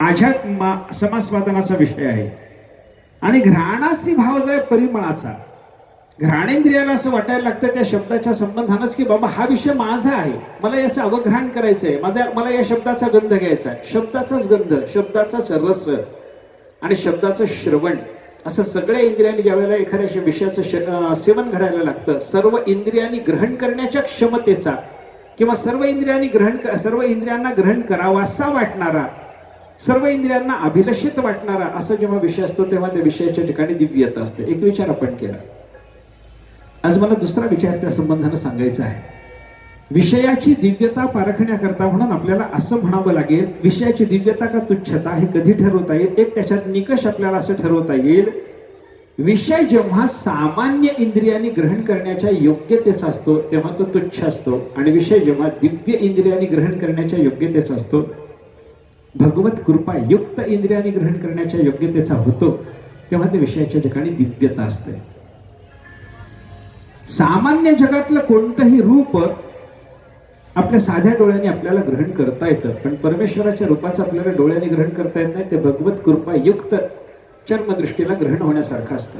माझ्या समास्वादनाचा विषय आहे. आणि घ्राणासी भाव जाय परिमळाचा. घ्राणेंद्रियाला असं वाटायला लागतं त्या शब्दाच्या संबंधानच की बाबा हा विषय माझा आहे, मला याचं अवघ्राण करायचं आहे, मला या शब्दाचा गंध घ्यायचा आहे. शब्दाचाच गंध, शब्दाचाच रस आणि शब्दाचं श्रवण, असं सगळ्या इंद्रियांनी ज्या वेळेला एखाद्या विषयाचं सेवन घडायला लागतं, सर्व इंद्रियांनी ग्रहण करण्याच्या क्षमतेचा किंवा सर्व इंद्रियांना ग्रहण करावासा वाटणारा, सर्व इंद्रियांना अभिलषित वाटणारा असं जेव्हा विषय असतो तेव्हा त्या विषयाच्या ठिकाणी दिव्यता असते. एक विचार आपण केला. आज मला दुसरा विचार त्या संबंधानं सांगायचा आहे. विषयाची दिव्यता पारखण्याकरता म्हणून आपल्याला असं म्हणावं लागेल, विषयाची दिव्यता का तुच्छता हे कधी ठरवता येईल? एक त्याच्यात निकष आपल्याला असं ठरवता येईल, विषय जेव्हा सामान्य इंद्रियांनी ग्रहण करण्याच्या योग्यतेचा असतो तेव्हा तो तुच्छ असतो, आणि विषय जेव्हा दिव्य इंद्रियांनी ग्रहण करण्याच्या योग्यतेचा असतो, भगवत कृपा युक्त इंद्रियांनी ग्रहण करण्याच्या योग्यतेचा होतो, तेव्हा त्या विषयाच्या ठिकाणी दिव्यता असते. सामान्य जगातलं कोणतंही रूप आपल्या साध्या डोळ्याने आपल्याला ग्रहण करता येतं, पण परमेश्वराच्या रूपाचं आपल्याला डोळ्याने ग्रहण करता येत नाही. ते भगवत कृपा युक्त चर्मदृष्टीला ग्रहण होण्यासारखं असतं.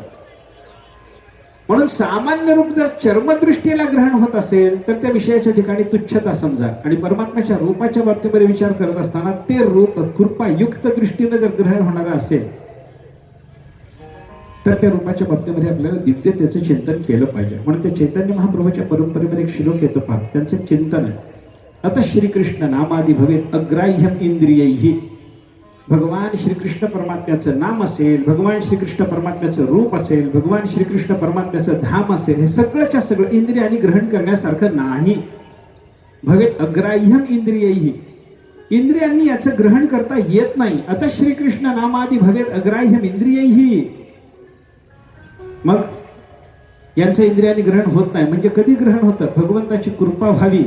म्हणून सामान्य रूप जर चर्मदृष्टीला ग्रहण होत असेल तर त्या विषयाच्या ठिकाणी तुच्छता समजा, आणि परमात्म्याच्या रूपाच्या बाबतीमध्ये विचार करत असताना ते रूप कृपायुक्त दृष्टीनं जर ग्रहण होणारं असेल तर त्या रूपाच्या बाबतीमध्ये आपल्याला दिव्यतेचं चिंतन केलं पाहिजे. म्हणून ते चैतन्य महाप्रभूच्या परंपरेमध्ये एक श्लोक येतो पहा, त्यांचं चिंतन आहे. अत श्रीकृष्ण नामादि भवेत अग्राह्यम इंद्रियैहि. भगवान श्रीकृष्ण परमात्म्याचं नाम असेल, भगवान श्रीकृष्ण परमात्म्याचं रूप असेल, भगवान श्रीकृष्ण परमात्म्याचं धाम असेल, हे सगळंच्या सगळं इंद्रियांनी ग्रहण करण्यासारखं नाही. भवेत अग्राह्यम इंद्रियैहि. इंद्रियांनी याचं ग्रहण करता येत नाही. अत श्रीकृष्ण नामादि भवेत अग्राह्यम इंद्रियैहि. मग यांचं इंद्रियांनी ग्रहण होत नाही म्हणजे कधी ग्रहण होतं? भगवंताची कृपा व्हावी.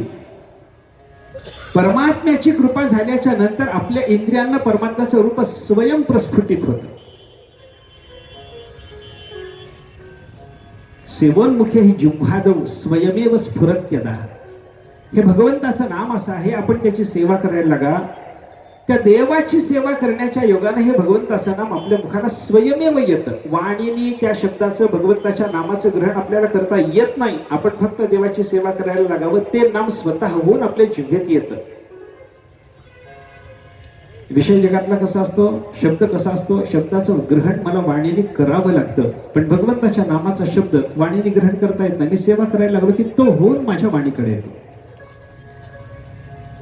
परमात्म्याची कृपा झाल्याच्या नंतर आपल्या इंद्रियांना परमात्म्याचं रूप स्वयं प्रस्फुटित होतं. सेवोन्मुखे ही जिह्वादौ स्वयमेव स्फुरत्यदा. हे भगवंताचं नाम असं आहे, आपण त्याची सेवा करायला लागा. त्या देवाची सेवा करण्याच्या योगाने हे भगवंताचं नाम आपल्या मुखाला स्वयमेव येतं. वाणीने त्या शब्दाचं, भगवंताच्या नामाचं ग्रहण आपल्याला करता येत नाही. आपण फक्त देवाची सेवा करायला लागावं, ते नाम स्वतः होऊन आपल्या जिव्हेत येतं. विषय जगातला कसा असतो, शब्द कसा असतो, शब्दाचं ग्रहण मला वाणीने करावं लागतं, पण भगवंताच्या नामाचा शब्द वाणीने ग्रहण करता येत नाही. मी सेवा करायला लागलो की तो होऊन माझ्या वाणीकडे येतो.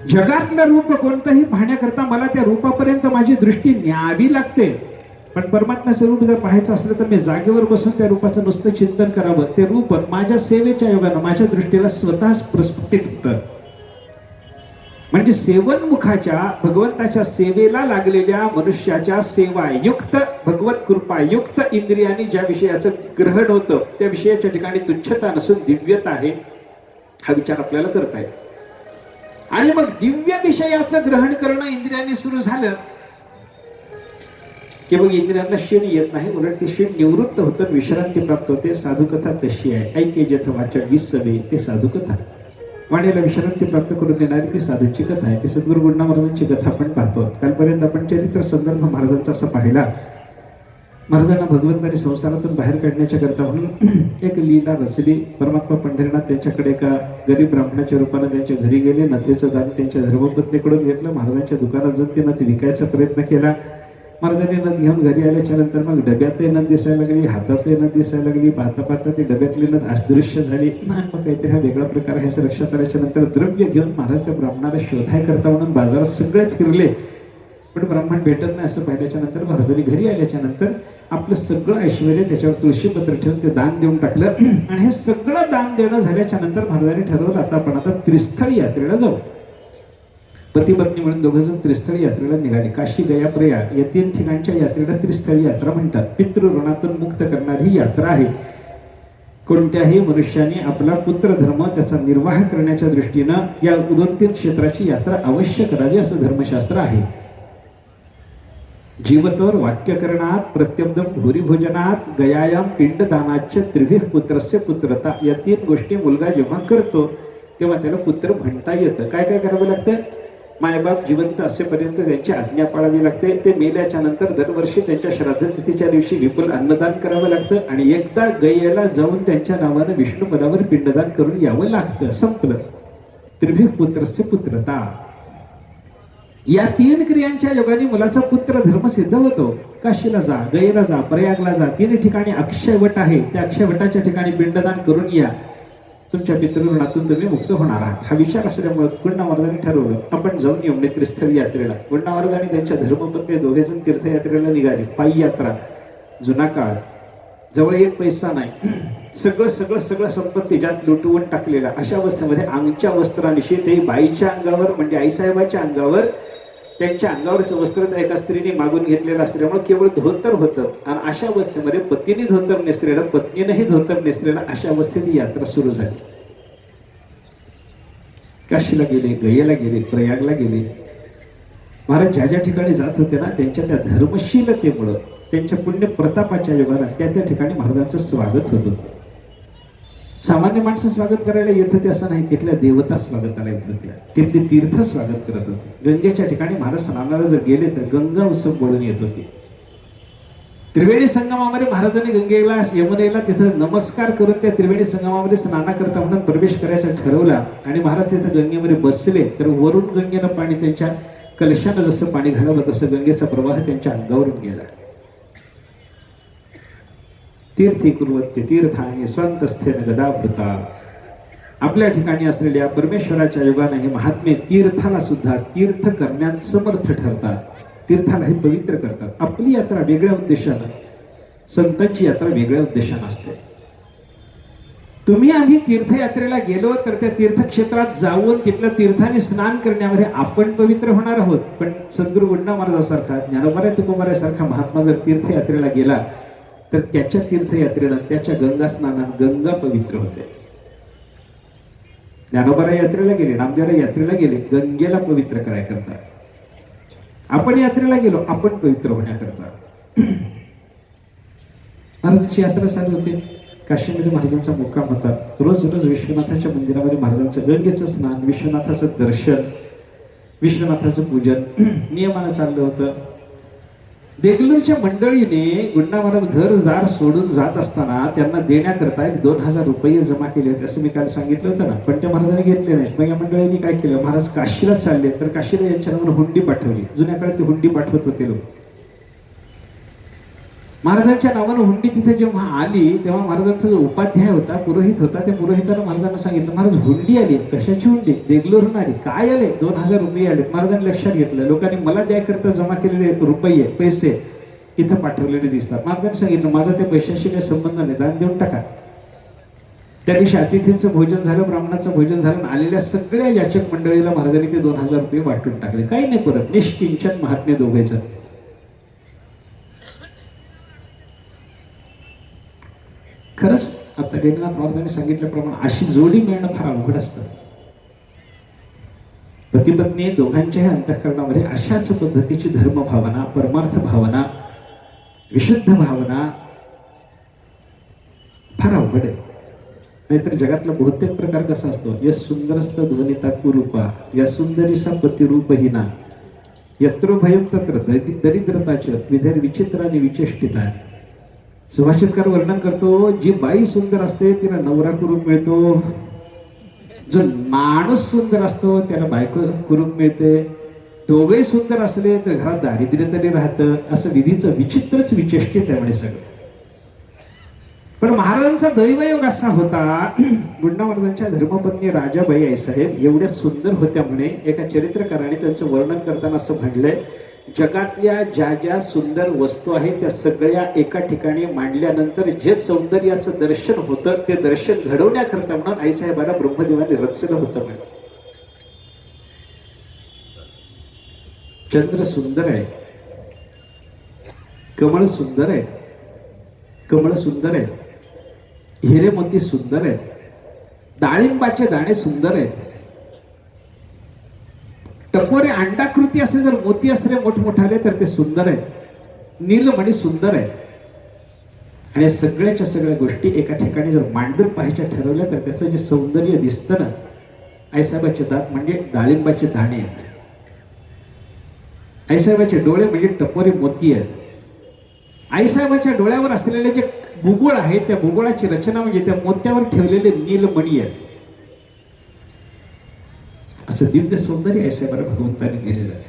जगातलं रूप कोणतंही पाहण्याकरता मला त्या रूपापर्यंत माझी दृष्टी न्यावी लागते, पण परमात्म्याचं रूप जर पाहायचं असलं तर मी जागेवर बसून त्या रूपाचं नुसतं चिंतन करावं. ते रूप माझ्या सेवेच्या योगानं माझ्या दृष्टीला स्वतःच प्रस्फुटित होतं. म्हणजे सेवनमुखाच्या भगवंताच्या सेवेला लागलेल्या मनुष्याच्या सेवायुक्त, भगवत कृपायुक्त इंद्रियांनी ज्या विषयाचं ग्रहण होतं त्या विषयाच्या ठिकाणी तुच्छता नसून दिव्यता आहे, हा विचार आपल्याला करता येईल. आणि मग दिव्य विषयाचं ग्रहण करणं इंद्रियांनी सुरू झालं की मग इंद्रियांना क्षीण येत नाही, उलट ते क्षीण निवृत्त होतं, विश्रांती प्राप्त होते. साधुकथा तशी आहे. ऐके जथ वाचन विसवे ते साधुकथा. वाणीला विश्रांती प्राप्त करून देणारी ती साधूची कथा आहे. ती सद्गुरू गुंडा महाराजांची कथा आपण पाहतो. कालपर्यंत आपण चरित्र संदर्भ महाराजांचा असा पाहिला. महाराजांना भगवंताने संसारातून बाहेर काढण्याच्या करता म्हणून एक लीला रचली. परमात्मा पंढरीनाथ त्यांच्याकडे एका गरीब ब्राह्मणाच्या रूपाने त्यांच्या घरी गेले. नथेचं दान त्यांच्या धर्मपत्नीकडून घेतलं. महाराजांच्या दुकानात जाऊन ते नथ विकायचा प्रयत्न केला. महाराजांनी नथ घेऊन घरी आल्याच्या नंतर मग डब्यातही नथ दिसायला लागली, हातातही नथ दिसायला लागली. पाहता पाहता ती डब्यातली नथ अदृश्य झाली. मग काहीतरी हा वेगळा प्रकार आहे असं लक्षात आल्याच्या नंतर द्रव्य घेऊन महाराज त्या ब्राह्मणाला शोधाय करता म्हणून बाजारात सगळे फिरले, पण ब्राह्मण भेटत नाही. असं पाहिल्याच्या नंतर महाराजांनी घरी आल्याच्या नंतर आपलं सगळं ऐश्वर्य त्याच्यावर तुळशीपत्र ठेवून ते दान देऊन टाकलं. आणि हे सगळं दान देणं झाल्याच्या नंतर महाराजांनी ठरवलं आता आपण त्रिस्थळी यात्रेला जाऊ. पती पत्नी म्हणून दोघं जण त्रिस्थळी यात्रेला निघाले. काशी, गया, प्रयाग या 3 ठिकाणच्या यात्रेला त्रिस्थळी यात्रा म्हणतात. पितृऋणातून मुक्त करणारी ही यात्रा आहे. कोणत्याही मनुष्याने आपला पुत्रधर्म त्याचा निर्वाह करण्याच्या दृष्टीनं या 2-3 क्षेत्राची यात्रा अवश्य करावी असं धर्मशास्त्र आहे. जीवतोर वाक्यकरणात प्रत्यब्दम भूरिभोजनात गयायाम पिंडदानाच्य त्रिभिः पुत्रस्य पुत्रता. या 3 गोष्टी मुलगा जेव्हा करतो तेव्हा त्याला पुत्र म्हणता येतं. काय काय करावं लागतं? मायबाप जिवंत असेपर्यंत त्यांची आज्ञा पाळावी लागते. ते मेल्याच्या नंतर दरवर्षी त्यांच्या श्राद्ध तिथीच्या दिवशी विपुल अन्नदान करावं लागतं आणि एकदा गयेला जाऊन त्यांच्या नावानं विष्णुपदावर पिंडदान करून यावं लागतं. संपलं. त्रिभिः पुत्रस्य पुत्रता. या 3 क्रियांच्या योगाने मुलाचा पुत्र धर्म सिद्ध होतो. काशीला जा, गयेला जा, प्रयागला जा, 3 ठिकाणी अक्षयवट आहे. त्या अक्षयवटाच्या ठिकाणी पिंडदान करून या. तुमच्या पितृऋणातून तुम्ही मुक्त होणार आहात. हा विचार असल्यामुळे गुंडा महाराजांनी ठरवलं आपण जाऊन येऊ त्रिस्थळी यात्रेला. गुंडा महाराज आणि त्यांच्या धर्मपत्नी दोघेजण तीर्थयात्रेला निघाले. पायी यात्रा. जुना काळ, जवळ 1 पैसा नाही. सगळं संपत्ती ज्यात लुटवून टाकलेला. अशा अवस्थेमध्ये अंगच्या वस्त्रानिशी ते बाईच्या अंगावर म्हणजे आईसाहेबाच्या अंगावर त्यांच्या अंगावरचं वस्त्र त्या एका स्त्रीने मागून घेतलेलं असल्यामुळे केवळ धोतर होतं. आणि अशा अवस्थेमध्ये पतीने धोतर नेसलेलं, पत्नीनेही धोतर नेसलेलं, अशा अवस्थेत ही यात्रा सुरू झाली. काशीला गेले, गयेला गेले, प्रयागला गेले. महाराज ज्या ज्या ठिकाणी जात होते ना त्यांच्या त्या धर्मशीलतेमुळं, त्यांच्या पुण्य प्रतापाच्या योगाला त्या ठिकाणी महाराजांचं स्वागत होत होतं. सामान्य माणसं स्वागत करायला येत होते असं नाही, तिथल्या देवता स्वागताला येत होत्या. तिथली तीर्थ स्वागत करत होते. गंगेच्या ठिकाणी महाराज स्नानाला जर गेले तर गंगा उत्सव बोलून येत होती. त्रिवेणी संगमामध्ये महाराजांनी गंगेला यमुनेला तिथं नमस्कार करून त्या त्रिवेणी संगमामध्ये स्नान करता म्हणून प्रवेश करायचा ठरवला. आणि महाराज तिथं गंगेमध्ये बसले तर वरून गंगेनं पाणी त्यांच्या कलशानं जसं पाणी घालावं तसं गंगेचा प्रवाह त्यांच्या अंगावरून गेला. तीर्थी कुर्वत्य तीर्थानी स्वंतस्थेन गदाभृता. आपल्या ठिकाणी असलेल्या परमेश्वराच्या योगाने हे महात्मे तीर्थाला सुद्धा तीर्थ करण्यात समर्थ ठरतात. तीर्थाला हे पवित्र करतात. आपली यात्रा वेगळ्या उद्देशानं, संतांची यात्रा वेगळ्या उद्देशानं असते. तुम्ही आम्ही तीर्थयात्रेला गेलो तर त्या तीर्थक्षेत्रात जाऊन तिथल्या तीर्थाने स्नान करण्यामध्ये आपण पवित्र होणार आहोत. पण सद्गुरू गुंडा महाराजासारखा, ज्ञानोबा तुकोबारासारखा महात्मा जर तीर्थयात्रेला गेला तर त्याच्या तीर्थयात्रेनं, त्याच्या गंगा स्नानात गंगा पवित्र होते. ज्ञानोबा यात्रेला गेले, नामदेवरा यात्रेला गेले गंगेला पवित्र करायकरता. आपण यात्रेला गेलो आपण पवित्र होण्याकरता. महाराजांची यात्रा चालू होती. काशीमध्ये महाराजांचा मुक्काम होता. रोज विश्वनाथाच्या मंदिरामध्ये महाराजांचं गंगेचं स्नान, विश्वनाथाचं दर्शन, विश्वनाथाचं पूजन नियमानं चाललं होतं. देगलूरच्या मंडळीने गुंडा महाराज घरदार सोडून जात असताना त्यांना देण्याकरता 1-2,000 रुपये जमा केले होते असं मी काल सांगितलं होतं ना. पण त्या महाराजांनी घेतले नाहीत. मग या मंडळींनी काय केलं, महाराज काशीला चालले तर काशीला यांच्या नावानं हुंडी पाठवली. जुन्या काळात ती हुंडी पाठवत होते लोक. महाराजांच्या नावानं हुंडी तिथे जेव्हा आली तेव्हा महाराजांचा जो उपाध्याय होता, पुरोहित होता, त्या पुरोहितानं महाराजांना सांगितलं महाराज हुंडी आली. कशाची हुंडी? देगलूरहून आली. काय आले? 2,000 रुपये आलेत. महाराजांनी लक्षात घेतलं लोकांनी मला द्यायकरता जमा केलेले रुपये पैसे इथं पाठवलेले दिसतात. महाराजांनी सांगितलं माझा त्या पैशाशी काही संबंध नाही, दान देऊन टाका. त्या दिवशी अतिथींचं भोजन झालं, ब्राह्मणाचं भोजन झालं. आलेल्या सगळ्या याचक मंडळीला महाराजांनी ते 2,000 रुपये वाटून टाकले. काही नाही परत. निष्किंचन महात्मे दोघांचं. खरंच आता गैरनाथ महाराजांनी सांगितल्याप्रमाणे अशी जोडी मिळणं फार अवघड असतं. पती पत्नी दोघांच्याही अंतःकरणामध्ये अशाच पद्धतीची धर्मभावना, परमार्थ भावना, विशुद्ध भावना फार अवघड आहे. नाहीतर जगातला बहुतेक प्रकार कसा असतो, यस सुंदरस्त ध्वनिता कुरूपा या सुंदरीसा पतिरूपहीना यत्रो भयम तत्र दरिद्रताच विधेर विचित्राने विचेष्टिताने. सुभाषितकार वर्णन करतो जी बाई सुंदर असते तिला नवरा कुरूप मिळतो, जो माणूस सुंदर असतो त्याला बायको कुरूप मिळते, दोघे सुंदर असले तर घरात दारिद्र्य तरी राहतं. असं विधीचं विचित्रच विचेष्टित आहे म्हणे सगळं. पण महाराजांचा दैवयोग असा होता, गुंडा महाराजांच्या धर्मपत्नी राजाबाई आईसाहेब एवढ्या सुंदर होत्या म्हणे. एका चरित्रकाराने त्यांचं वर्णन करताना असं म्हटलंय, जगातल्या ज्या ज्या सुंदर वस्तू आहेत त्या सगळ्या एका ठिकाणी मांडल्यानंतर जे सौंदर्याचं दर्शन होतं ते दर्शन घडवण्याकरता म्हणून आईसाहेबाला ब्रह्मदेवाने रचलं होतं म्हणे. चंद्र सुंदर आहे, कमळ सुंदर आहेत, कमळ सुंदर आहेत, हिरे मोती सुंदर आहेत, डाळिंबाचे दाणे सुंदर आहेत, टपोरे अंडाकृती असे जर मोती असले मोठमोठाले तर ते सुंदर आहेत, नीलमणी सुंदर आहेत. आणि या सगळ्याच्या सगळ्या गोष्टी एका ठिकाणी जर मांडून पाहायच्या ठरवल्या तर त्याचं जे सौंदर्य दिसतं ना, आईसाहेबाचे दात म्हणजे डाळिंबाचे दाणे आहेत. आईसाहेबाचे डोळे म्हणजे टपोरे मोती आहेत. आईसाहेबाच्या डोळ्यावर असलेले जे बुबुळ आहे त्या बुबुळाची रचना म्हणजे त्या मोत्यावर ठेवलेले नीलमणी आहेत. असं दिव्य सौंदर्य आईसाहेबाला भगवंताने दिलेलं आहे.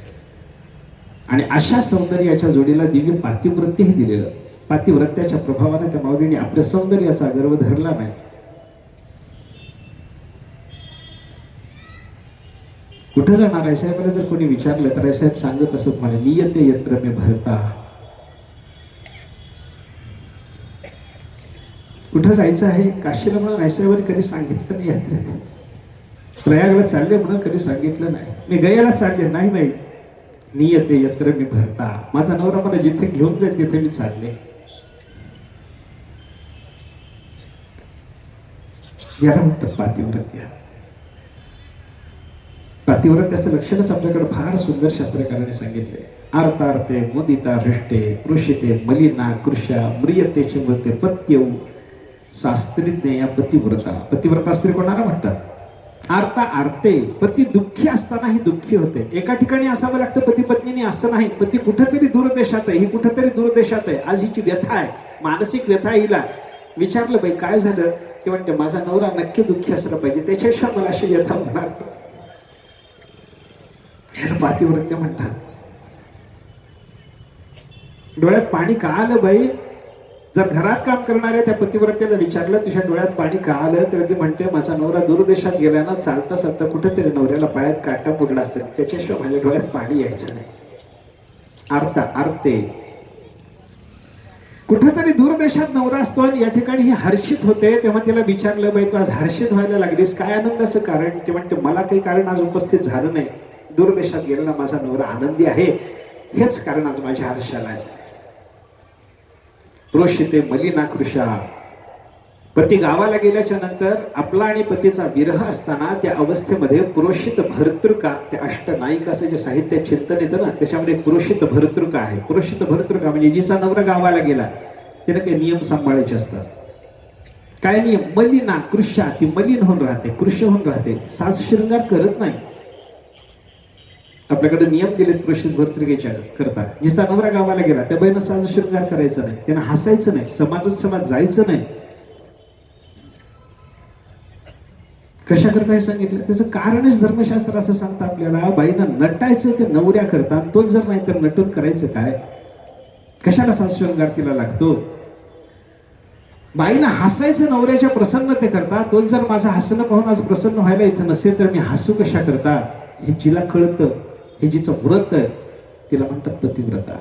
आणि अशा सौंदर्याच्या जोडीला दिव्य पातिव्रत्यही दिलेलं. पातिव्रत्याच्या प्रभावाने त्या माऊलीने आपल्या सौंदर्याचा गर्व धरला नाही. कुठं जाणार आईसाहेबाला जर कोणी विचारलं तर आईसाहेब सांगत असत म्हणे, नियते यत्र मे भरता. कुठं जायचं आहे काशीला म्हणून आईसाहेबांनी कधी सांगितलं नाही. यात्रेत प्रयागला चालले म्हणून कधी सांगितलं नाही. मी गयाला चालले नाही. नियते यत्र मी भरता. माझा नवरा मला जिथे घेऊन जाईल तिथे मी चालले. याला म्हणतात पातिव्रत्य. पातिव्रत्याचं लक्षणच आपल्याकडे फार सुंदर शास्त्रकारांनी सांगितले. आर्तार्ते मुदिता हृष्टे कृषिते मलिना कृषा म्रियतेचे मृते पत्यौ शास्त्रीज्ञ पतिव्रता. पतिव्रता स्त्री कोणाला म्हणतात? आर्ता आर्ते. पती दुःखी असतानाही दुःखी होते. एका ठिकाणी असावं लागतं पती पत्नीने असं नाही. पती कुठेतरी दूरदेशात आहे, ही कुठेतरी दूरदेशात आहे. आज हिची व्यथा आहे, मानसिक व्यथा आहे. हिला विचारलं बाई काय झालं की म्हणते माझा नवरा नक्की दुःखी असला पाहिजे, त्याच्याशिवाय मला अशी व्यथा होणार. ह्याला पातिव्रत्य म्हणतात. डोळ्यात पाणी का आलं बाई? जर घरात काम करणाऱ्या त्या पतिव्रत्याला विचारलं तुझ्या डोळ्यात पाणी का आलं, तर ती म्हणते माझा नवरा दूरदेशात गेल्यानं चालता चालता कुठेतरी नवऱ्याला पायात काटा मोडला असेल, त्याच्याशिवाय माझ्या डोळ्यात पाणी यायचं नाही. आर्ता आर्ते. कुठेतरी दूरदेशात नवरा असतो आणि या ठिकाणी ही हर्षित होते. तेव्हा तिला विचारलं बाई तू आज हर्षित व्हायला लागलीस, काय आनंदाचं कारण? ते म्हणते मला काही कारण आज उपस्थित झालं नाही. दूरदेशात गेलेला माझा नवरा आनंदी आहे, हेच कारण आज माझ्या हर्षाला आहे. प्रोषिते मलिना कृषा. पती गावाला गेल्याच्या नंतर आपला आणि पतीचा विरह असताना त्या अवस्थेमध्ये पुरोषित भर्तृका, त्या अष्टनायिकाचं जे साहित्य चिंतन येतं ना त्याच्यामध्ये पुरोषित भर्तृका आहे. पुरोषित भर्तृका म्हणजे जिचा नवरा गावाला गेला तिने काही नियम सांभाळायचे असतात. काय नियम? मलिना कृषा. ती मलिन होऊन राहते, कृष्य होऊन राहते, साज शृंगार करत नाही. आपल्याकडे नियम दिलेत पुरुषित भर्तृकेच्या करता. जिचा नवरा गावाला गेला त्या बाईनं साज शृंगार करायचा नाही, त्यानं हसायचं नाही, समाज जायचं नाही. कशा करता हे सांगितलं? त्याचं कारणच धर्मशास्त्र असं सांगतं आपल्याला. बाईनं नटायचं ते नवऱ्या करता, तोच जर नाही तर नटून करायचं काय? कशाला साज शृंगार तिला लागतो? बाईनं हसायचं नवऱ्याच्या प्रसन्नते करता, तोच जर माझं हसणं पाहून आज प्रसन्न व्हायला इथं नसेल तर मी हसू कशा करता? हे जिला कळतं, हे जिचं व्रत आहे तिला म्हणतात पतिव्रता.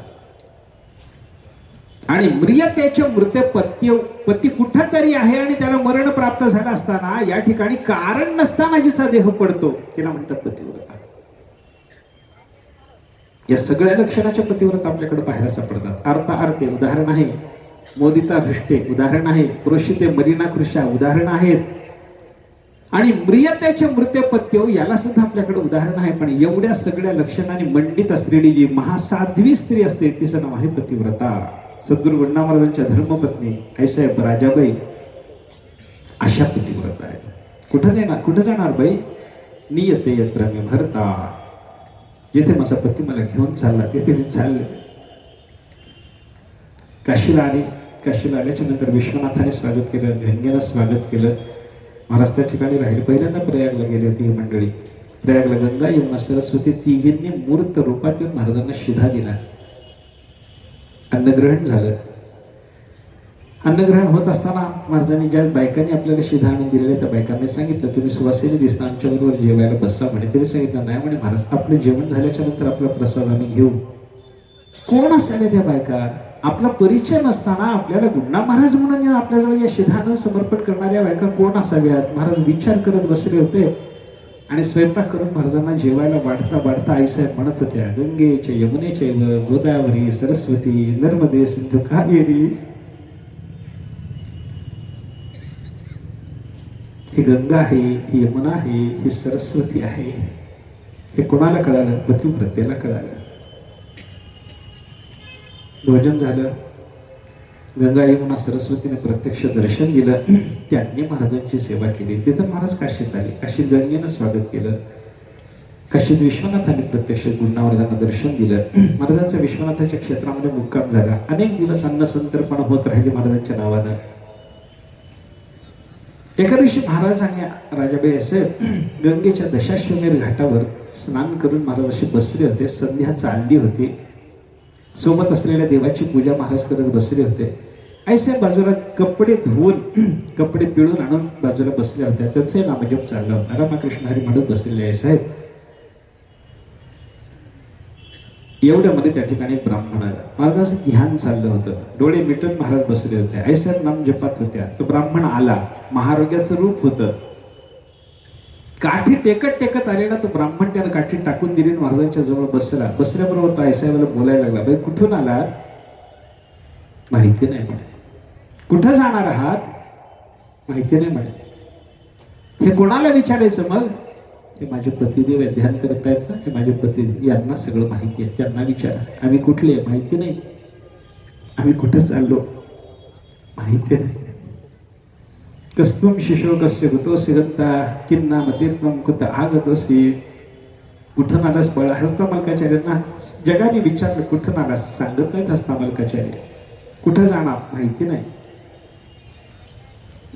आणि म्रियतेचे मृते पत्य. पती कुठंतरी आहे आणि त्याला मरण प्राप्त झालं असताना या ठिकाणी कारण नसताना जिचा देह पडतो तिला म्हणतात पतिव्रता. या सगळ्या लक्षणाच्या पतिव्रता आपल्याकडे पाहायला सापडतात. अर्था अर्थे उदाहरण आहे, मोदिता हृष्टे उदाहरण आहे, पुरोषिते मलिना कृषा उदाहरण आहेत, आणि म्रियतेचे मृत्य पत्यो याला सुद्धा आपल्याकडे उदाहरण आहे. पण एवढ्या सगळ्या लक्षणांनी मंडित असलेली जी महासाध्वी स्त्री असते तिचं नाव आहे पतिव्रता. सद्गुरू गुंडा महाराजांच्या धर्मपत्नी आईसाहेब राजाबाई अशा पतिव्रता आहेत. कुठं जाणार बाई? नियते यत्र मी भरता. जिथे माझा पती मला घेऊन चालला तिथे मी चालले. काशीला आली. काशीला आल्याच्या नंतर विश्वनाथाने स्वागत केलं, गंगेनं स्वागत केलं. महाराज त्या ठिकाणी राहिले. पहिल्यांदा प्रयागला गेली होती ही मंडळी. प्रयागला गंगा यमुना सरस्वती तिघींनी मूर्त रूपात येऊन महाराजांना शिधा दिला. अन्नग्रहण झालं. अन्नग्रहण होत असताना महाराजांनी ज्या बायकांनी आपल्याला शिधा आणून दिलेल्या त्या बायकांनी सांगितलं तुम्ही सुवासिनी दिसता, आमच्याबरोबर जेवायला बसा म्हणे. तिने सांगितलं नाही म्हणे महाराज, आपलं जेवण झाल्याच्या नंतर आपला प्रसाद आम्ही घेऊ. कोण असावे त्या बायका? आपला परिचय नसताना आपल्याला गुंडा महाराज म्हणून आपल्याजवळ या शिधानं समर्पण करणाऱ्या बायका कोण असाव्यात? महाराज विचार करत बसले होते आणि स्वयंपाक करून महाराजांना जेवायला वाढता आईसाहेब म्हणत होत्या, गंगेचे यमुनेचे गोदावरी सरस्वती नर्मदे सिंधू कावेरी. ही गंगा आहे, ही यमुना आहे, ही सरस्वती आहे. हे कोणाला कळालं? पतिव्रतेला कळालं. भोजन झालं. गंगा यमुना सरस्वतीने प्रत्यक्ष दर्शन दिलं. त्यांनी महाराजांची सेवा केली. तिथं महाराज काशीत आले. काशीत गंगेनं स्वागत केलं. काशीत विश्वनाथाने प्रत्यक्ष गुणावर्धांना दर्शन दिलं. महाराजांचा विश्वनाथाच्या क्षेत्रामध्ये मुक्काम झाला. अनेक दिवस अन्नसंतर्पण होत राहिले महाराजांच्या नावानं. एका दिवशी महाराज आणि राजाबाई असे गंगेच्या दशाश्वमेध घाटावर स्नान करून महाराज असे बसले होते. संध्या चालली होती. सोबत असलेल्या देवाची पूजा महाराज करत बसले होते. ऐसे बाजूला कपडे धुवून कपडे पिळून आणून बाजूला बसल्या होत्या. त्यांचाही नामजप चालला होता. रामकृष्ण हरी म्हणत बसलेले आहे साहेब. एवढ्यामध्ये त्या ठिकाणी एक ब्राह्मण आला. महाराजांचं ध्यान चाललं होतं. डोळे मिटून महाराज बसले होते. ऐसा नाम जपात होत्या. तो ब्राह्मण आला. महारोग्याचं रूप होतं. काठी टेकत टेकत आलेला तो ब्राह्मण त्यानं काठी टाकून दिली. महाराजांच्या जवळ बसला. बसल्याबरोबर तो ऐसाहेबाला बोलायला लागला. बाई कुठून आलात? माहिती नाही म्हणे. कुठं जाणार आहात? माहिती नाही म्हणे. हे कोणाला विचारायचं मग? हे माझे पतिदेव ध्यान करत आहेत ना, हे माझे पतिदेव, यांना सगळं माहिती आहे. त्यांना विचारा. आम्ही कुठले? माहिती नाही. आम्ही कुठं चाललो? माहिती नाही. कस्तुम शिशो कस्य गुतो सिगंता किन्ना मते त्वम कुत आगतोसी. कुठून आलास बळ? हस्तामलकाचार्यांना जगाने विचारलं कुठून आलास? सांगत नाहीत हस्तामलकाचार्य. कुठं जाणार? माहिती नाही.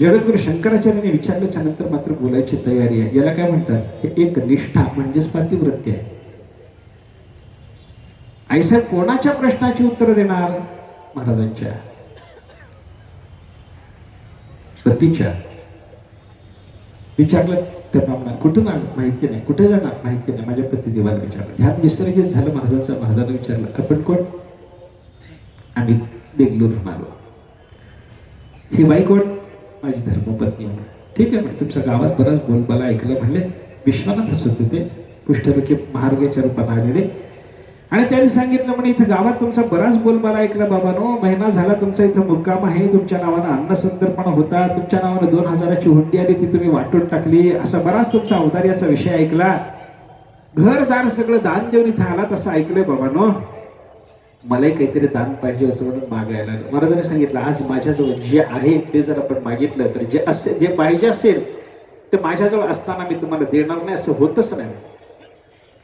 जगद्गुरु शंकराचार्यांनी विचारल्याच्या नंतर मात्र बोलायची तयारी आहे. याला काय म्हणतात? हे एक निष्ठा म्हणजेच पातिव्रत्य आहे. आईसाहेब कोणाच्या प्रश्नाची उत्तर देणार? महाराजांच्या. पतीच्या. विचारलं त्या ब्राह्मणाला कुठून आलं? माहिती नाही. कुठे जाणार? माहिती नाही. माझ्या पतिदेवाला विचारलं. ध्यान विसर्जित झालं महाराजांचं. महाराजांना विचारलं आपण कोण? आम्ही देगलूरून आलो. ही बाई कोण? माझी धर्मपत्नी. ठीक आहे म्हणजे तुमच्या गावात बराच बोलबाला ऐकलं. म्हणले विश्वनाथच होते ते, कुष्ठरोगी महारोग्याच्या रूपात आलेले. आणि त्यांनी सांगितलं म्हणे इथं गावात तुमचा बराच बोलबाला ऐकला बाबानो. महिना झाला तुमचा इथं मुक्काम आहे. तुमच्या नावानं अन्नसंतर्पण होता. तुमच्या नावानं 2000ची हुंडी आली, ती तुम्ही वाटून टाकली. असा बराच तुमचा अवतार्याचा विषय ऐकला. घरदार सगळं दान देऊन इथं आलात असं ऐकलंय बाबानो. मलाही काहीतरी दान पाहिजे होतं म्हणून मागायला. महाराजांनी सांगितलं आज माझ्याजवळ जे आहे ते जर आपण मागितलं तर जे पाहिजे असेल ते माझ्याजवळ असताना मी तुम्हाला देणार नाही असं होतच नाही.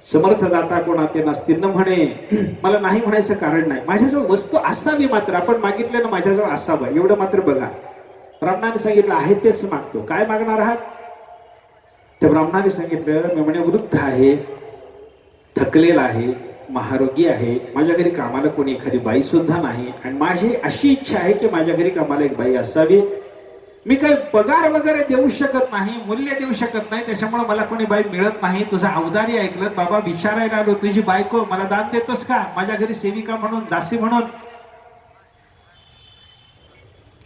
समर्थ दाता कोणाते नसतील न म्हणे. मला नाही म्हणायचं कारण नाही. माझ्याजवळ वस्तू असावी मात्र. आपण मागितलं ना माझ्याजवळ असावं एवढं मात्र बघा. ब्राह्मणाने सांगितलं आहे तेच मागतो. काय मागणार आहात? त्या ब्राह्मणाने सांगितलं मी म्हणे वृद्ध आहे, थकलेला आहे, महारोगी आहे. माझ्या घरी कामाला कोणी एखादी बाई सुद्धा नाही. आणि माझी अशी इच्छा आहे की माझ्या घरी कामाला एक बाई असावी. मी काही पगार वगैरे देऊ शकत नाही, मूल्य देऊ शकत नाही. त्याच्यामुळे मला कोणी बाई मिळत नाही. तुझा अवधारी ऐकलं बाबा. विचारायला आलो तुझी बायको मला दान देतोस का? माझ्या घरी सेविका म्हणून, दासी म्हणून.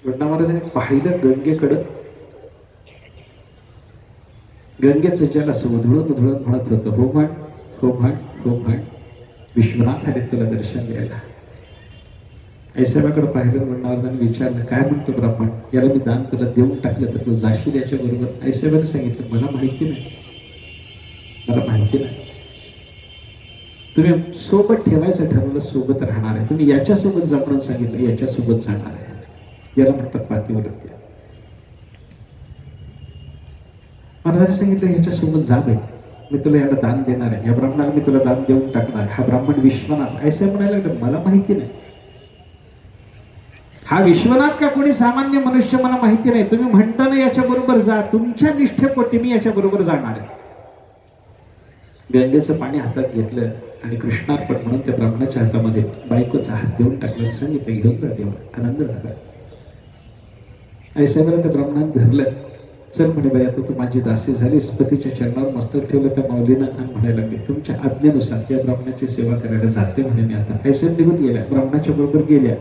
गंडा महाराजांनी पाहिलं गंगेकडं. गंगेचं जल असं उधळून उधळून म्हणत होतं हो म्हण, हो म्हण, हो म्हण. विश्वनाथ आले तुला दर्शन द्यायला. ऐसाहेबाकडे पाहिलं. गुणावर्धांनी विचारलं काय म्हणतो ब्राह्मण? याला मी दान तुला देऊन टाकलं तर तू जाशील याच्या बरोबर? ऐसाहेबाने सांगितलं मला माहिती नाही, मला माहिती नाही. तुम्ही सोबत ठेवायचं ठरवलं, सोबत राहणार आहे. तुम्ही याच्यासोबत जा म्हणून सांगितलं, याच्यासोबत जाणार आहे. याला म्हणतात पातिव्रत्य. महाराजांनी सांगितलं याच्यासोबत जा बाई, मी तुला याला दान देणार आहे. या ब्राह्मणाला मी तुला दान देऊन टाकणार आहे. हा ब्राह्मण विश्वनाथ. ऐसे म्हणायला लागले मला माहिती नाही. हा विश्वनाथ का कोणी सामान्य मनुष्य मला माहिती नाही. तुम्ही म्हणता ना याच्या बरोबर जा. तुमच्या निष्ठेपोटी मी याच्या बरोबर जाणार आहे. गंगेचं पाणी हातात घेतलं आणि कृष्णार्पण म्हणून त्या ब्राह्मणाच्या हातामध्ये बायकोचा हात देऊन टाकलं. सांगितलं घेऊन जा देवा. आनंद झाला. ऐसाहेबाला त्या ब्राह्मणाने धरलं. चल म्हणे बाई आता तू माझी दासी झालीस. पतीच्या चरणावर मस्तक ठेवलं त्या माऊलीनं आणि म्हणायला लागले तुमच्या आज्ञेनुसार या ब्राह्मणाची सेवा करायला जाते म्हणे मी आता. आईसाहेब निघून गेल्या. ब्राह्मणाच्या बरोबर गेल्या.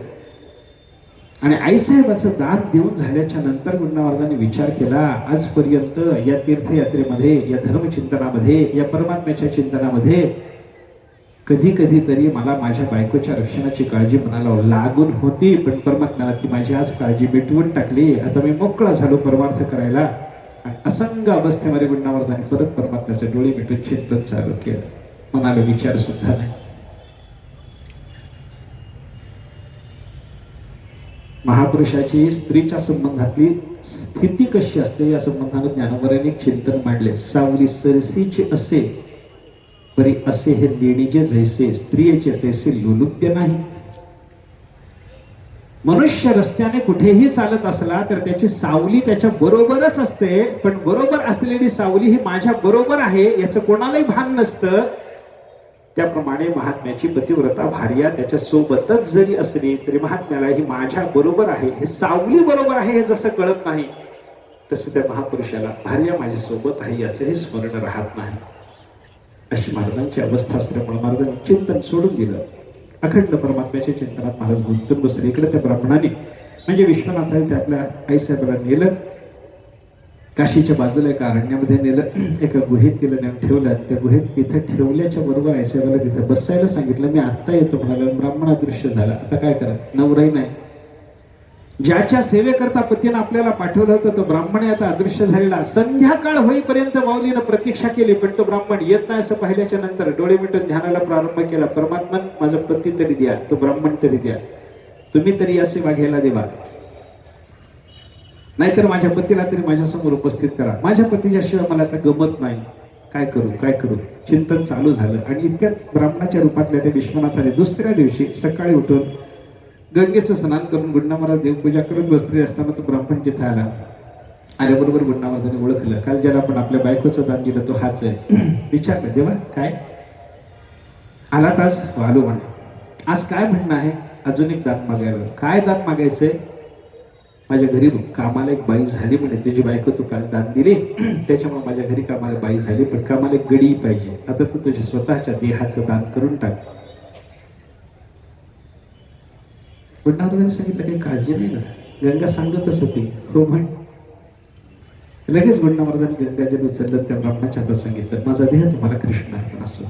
आणि आईसाहेबाचं दान देऊन झाल्याच्या नंतर गुणावर्धांनी विचार केला आजपर्यंत या तीर्थयात्रेमध्ये, या धर्मचिंतनामध्ये, या परमात्म्याच्या चिंतनामध्ये कधी कधी तरी मला माझ्या बायकोच्या रक्षणाची काळजी मनाला लागून होती. पण परमात्म्याला ती माझी आज काळजी मिटवून टाकली. आता मी मोकळा झालो परमार्थ करायला. आणि असंग अवस्थेमध्ये गुणावर्धांनी परत परमात्म्याचे डोळे मिटून चिंतन चालू केलं. मनाला विचार सुद्धा नाही. महापुरुषाची स्त्रीच्या संबंधातली स्थिती कशी असते या संबंधाने ज्ञानोबरांनी एक चिंतन मांडले. सावली सरसीची असे परी असे हे लेणीजे जैसे स्त्रियेचे तैसे लोलुप्य नाही. मनुष्य रस्त्याने कुठेही चालत असला तर त्याची सावली त्याच्या बरोबरच असते, पण बरोबर असलेली सावली ही माझ्या बरोबर आहे याचं कोणालाही भान नसतं. त्याप्रमाणे महात्म्याची पतिव्रता भार्या त्याच्या सोबतच जरी असली तरी महात्म्याला ही माझ्या बरोबर आहे, हे सावली बरोबर आहे हे जसं कळत नाही, तसं त्या महापुरुषाला भार्या माझ्या सोबत आहे याचंही स्मरण राहत नाही. अशी महाराजांची अवस्था असल्यामुळे महाराजांनी चिंतन सोडून दिलं. अखंड परमात्म्याच्या चिंतनात महाराज गुंतून बसले. इकडे त्या ब्राह्मणाने म्हणजे विश्वनाथाने ते आपल्या आईसाहेबाला नेलं, काशीच्या बाजूला एका अरण्यामध्ये नेलं, एका गुहेत तिला नेऊन ठेवलं. त्या गुहेत तिथं ठेवल्याच्या बरोबर आईसाहेबाला तिथं बसायला सांगितलं. मी आत्ता येतो म्हणाला. ब्राह्मण अदृश्य झाला. आता काय करा, नवराही नाही. ज्याच्या सेवेकरता पतीनं आपल्याला पाठवलं होतं तो ब्राह्मण आता अदृश्य झालेला. संध्याकाळ होईपर्यंत माऊलीनं प्रतीक्षा केली, पण तो ब्राह्मण येत नाही असं पाहिल्याच्या नंतर डोळे मिटून ध्यानाला प्रारंभ केला. परमात्मन माझा पती तरी द्या, तो ब्राह्मण तरी द्या, तुम्ही तरी या सेवा घ्यायला देवा, नाहीतर माझ्या पतीला तरी माझ्या समोर उपस्थित करा. माझ्या पतीच्या शिवाय मला आता गमत नाही, काय करू काय करू. चिंतन चालू झालं आणि इतक्यात ब्राह्मणाच्या रूपातल्या त्या विश्वनाथाने दुसऱ्या दिवशी सकाळी उठून गंगेचं स्नान करून गुंडा महाराज देवपूजा करत बसले असताना तो ब्राह्मण तिथं आला. आल्याबरोबर गुंडा महाराजांनी ओळखलं. काल ज्याला आपण आपल्या बायकोचं दान दिलं तो हाच आहे. विचारलं, देवा काय आलात आज? आलो म्हणे. आज काय म्हणणं आहे? अजून एक दान मागायला. काय दान मागायचंय? माझ्या घरी कामाला एक बाई झाली म्हणे, तुझी बायको तू काल दान दिली त्याच्यामुळे माझ्या घरी कामाला बाई झाली, पण कामाला एक गडी पाहिजे. आता तू तुझ्या स्वतःच्या देहाचं दान करून टाक. गुंडा महाराजांनी सांगितलं काही काळजी नाही ना, गंगा सांगतच होती. हो म्हण. लगेच गुंडा महाराजांनी गंगाजल उचललं, त्या ब्राह्मणाच्या हातात सांगितलं, माझा देह तुम्हाला कृष्णार्पण असो.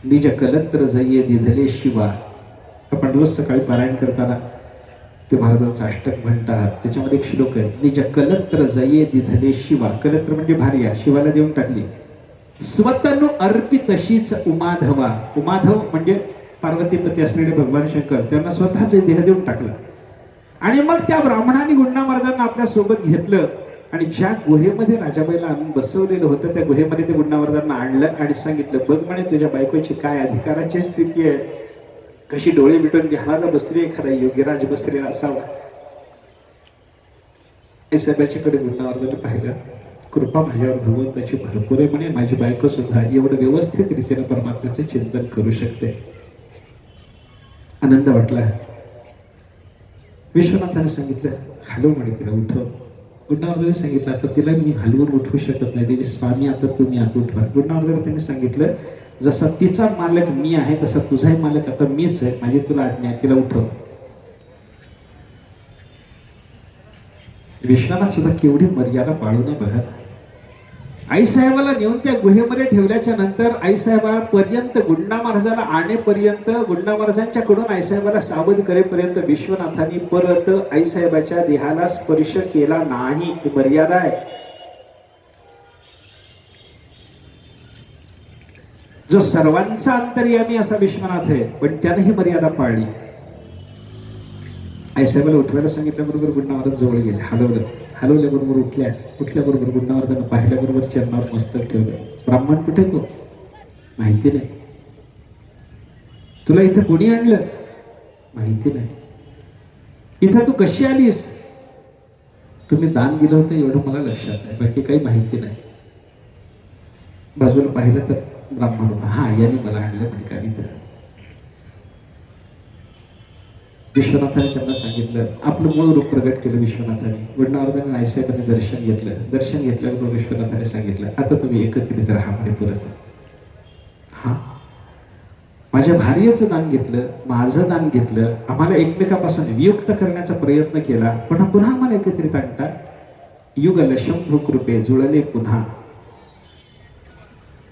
निज कलत्र जये दिधले शिवा. आपण रोज सकाळी पारायण करताना ते महाराजांचा अष्टक म्हणतात. त्याच्यामध्ये एक श्लोक आहे, निज कलत्र जये दिधले शिवा. कलत्र म्हणजे भार्या, शिवाला देऊन टाकली. स्वतनु अर्पी तशीच उमाधवा. उमाधव म्हणजे पार्वतीपती असलेले भगवान शंकर, त्यांना स्वतःच देह देऊन टाकला. आणि मग त्या ब्राह्मणाने गुंडा महाराजांना आपल्या सोबत घेतलं आणि ज्या गुहेमध्ये राजाबाईला आणून बसवलेलं होतं त्या गुहेमध्ये ते गुंडा महाराजांना आणलं आणि सांगितलं, बघ म्हणे तुझ्या बायकोची काय अधिकाराची स्थिती आहे, कशी डोळे मिटून ध्यानाला बसली, एखादा योगीराज बसलेला असावा. हे साहेबाच्याकडे गुंडा महाराजांनी पाहिलं. कृपा माझ्यावर भगवंताची भरपूर आहे म्हणे, माझी बायको सुद्धा एवढं व्यवस्थित रीतीने परमात्म्याचे चिंतन करू शकते. आनंद वाटला. विश्वनाथाने सांगितलं, हलव म्हणे तिला, उठव. गुंडा महाराजांनी सांगितलं, आता तिला मी हलवून उठवू शकत नाही, त्याचे स्वामी आता तुम्ही आता उठवा. गुंडा महाराजांनी त्यांनी सांगितलं, जसा तिचा मालक मी आहे तसा तुझाही मालक आता मीच आहे, माझी तुला आज्ञा आहे, तिला उठव. विश्वनाथ सुद्धा केवढी मर्यादा पाळून बघा. आईसाहेबाला नेऊन त्या गुहेमध्ये ठेवल्याच्या नंतर आईसाहेबापर्यंत गुंडा महाराजाला आणेपर्यंत, गुंडा महाराजांच्याकडून आईसाहेबाला सावध करेपर्यंत विश्वनाथांनी परत आईसाहेबाच्या देहाला स्पर्श केला नाही. ही मर्यादा आहे. जो सर्वांचा अंतर्यामी असा विश्वनाथ आहे, पण त्याने ही मर्यादा पाळली. आईसाहेबाला उठवायला सांगितल्याबरोबर गुंडा महाराज जवळ गेले, हलवलं. हलवल्याबरोबर उठल्याबरोबर गुंडा महाराजांना पाहिल्याबरोबर चरणावर मस्तक ठेवलं. ब्राह्मण कुठे तो? माहिती नाही. तुला इथं कोणी आणलं? माहिती नाही. इथं तू कशी आलीस? तुम्ही दान दिलं होतं एवढं मला लक्षात आहे, बाकी काही माहिती नाही. बाजूला पाहिलं तर ब्राह्मण होता. हा, यांनी मला आणलं म्हणे का इथं. विश्वनाथाने त्यांना सांगितलं, आपलं मूळ रूप प्रगट केलं विश्वनाथाने. गुंडा महाराजांनी आईसाहेबांनी दर्शन घेतलं. दर्शन घेतल्याबरोबर विश्वनाथाने सांगितलं, आता तुम्ही एकत्रित राहा म्हणे परत. हा, माझ्या भार्येचं दान घेतलं, माझं दान घेतलं, आम्हाला एकमेकापासून वियुक्त करण्याचा प्रयत्न केला, पण पुन्हा आम्हाला एकत्रित आणता. युगल शंभू कृपे जुळले पुन्हा.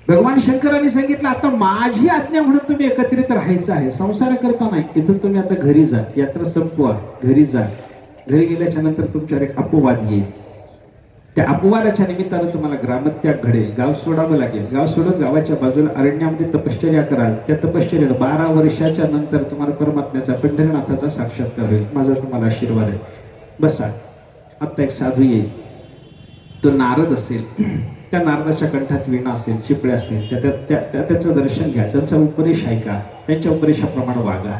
भगवान शंकरांनी सांगितलं, आता माझी आज्ञा म्हणून तुम्ही एकत्रित राहायचं आहे, संसार करता नाही. इथून तुम्ही आता घरी जा, यात्रा संपवा, घरी जा. घरी गेल्याच्या नंतर तुमच्यावर एक अपवाद येईल. त्या अपवादाच्या निमित्तानं तुम्हाला ग्रामत्याग घडेल, गाव सोडावं लागेल. गाव सोडून गावाच्या बाजूला अरण्यामध्ये तपश्चर्या कराल. त्या तपश्चर्यानं 12 वर्षाच्या नंतर तुम्हाला परमात्म्याचा, पंढरीनाथाचा साक्षात्कार होईल. माझा तुम्हाला आशीर्वाद आहे. बसा. आता एक साधू येईल, तो नारद असेल. त्या नारदाच्या कंठात वीणा असेल, चिपळे असतील, त्याचं दर्शन घ्या, त्यांचा उपदेश ऐका, त्यांच्या उपदेशाप्रमाणे वागा.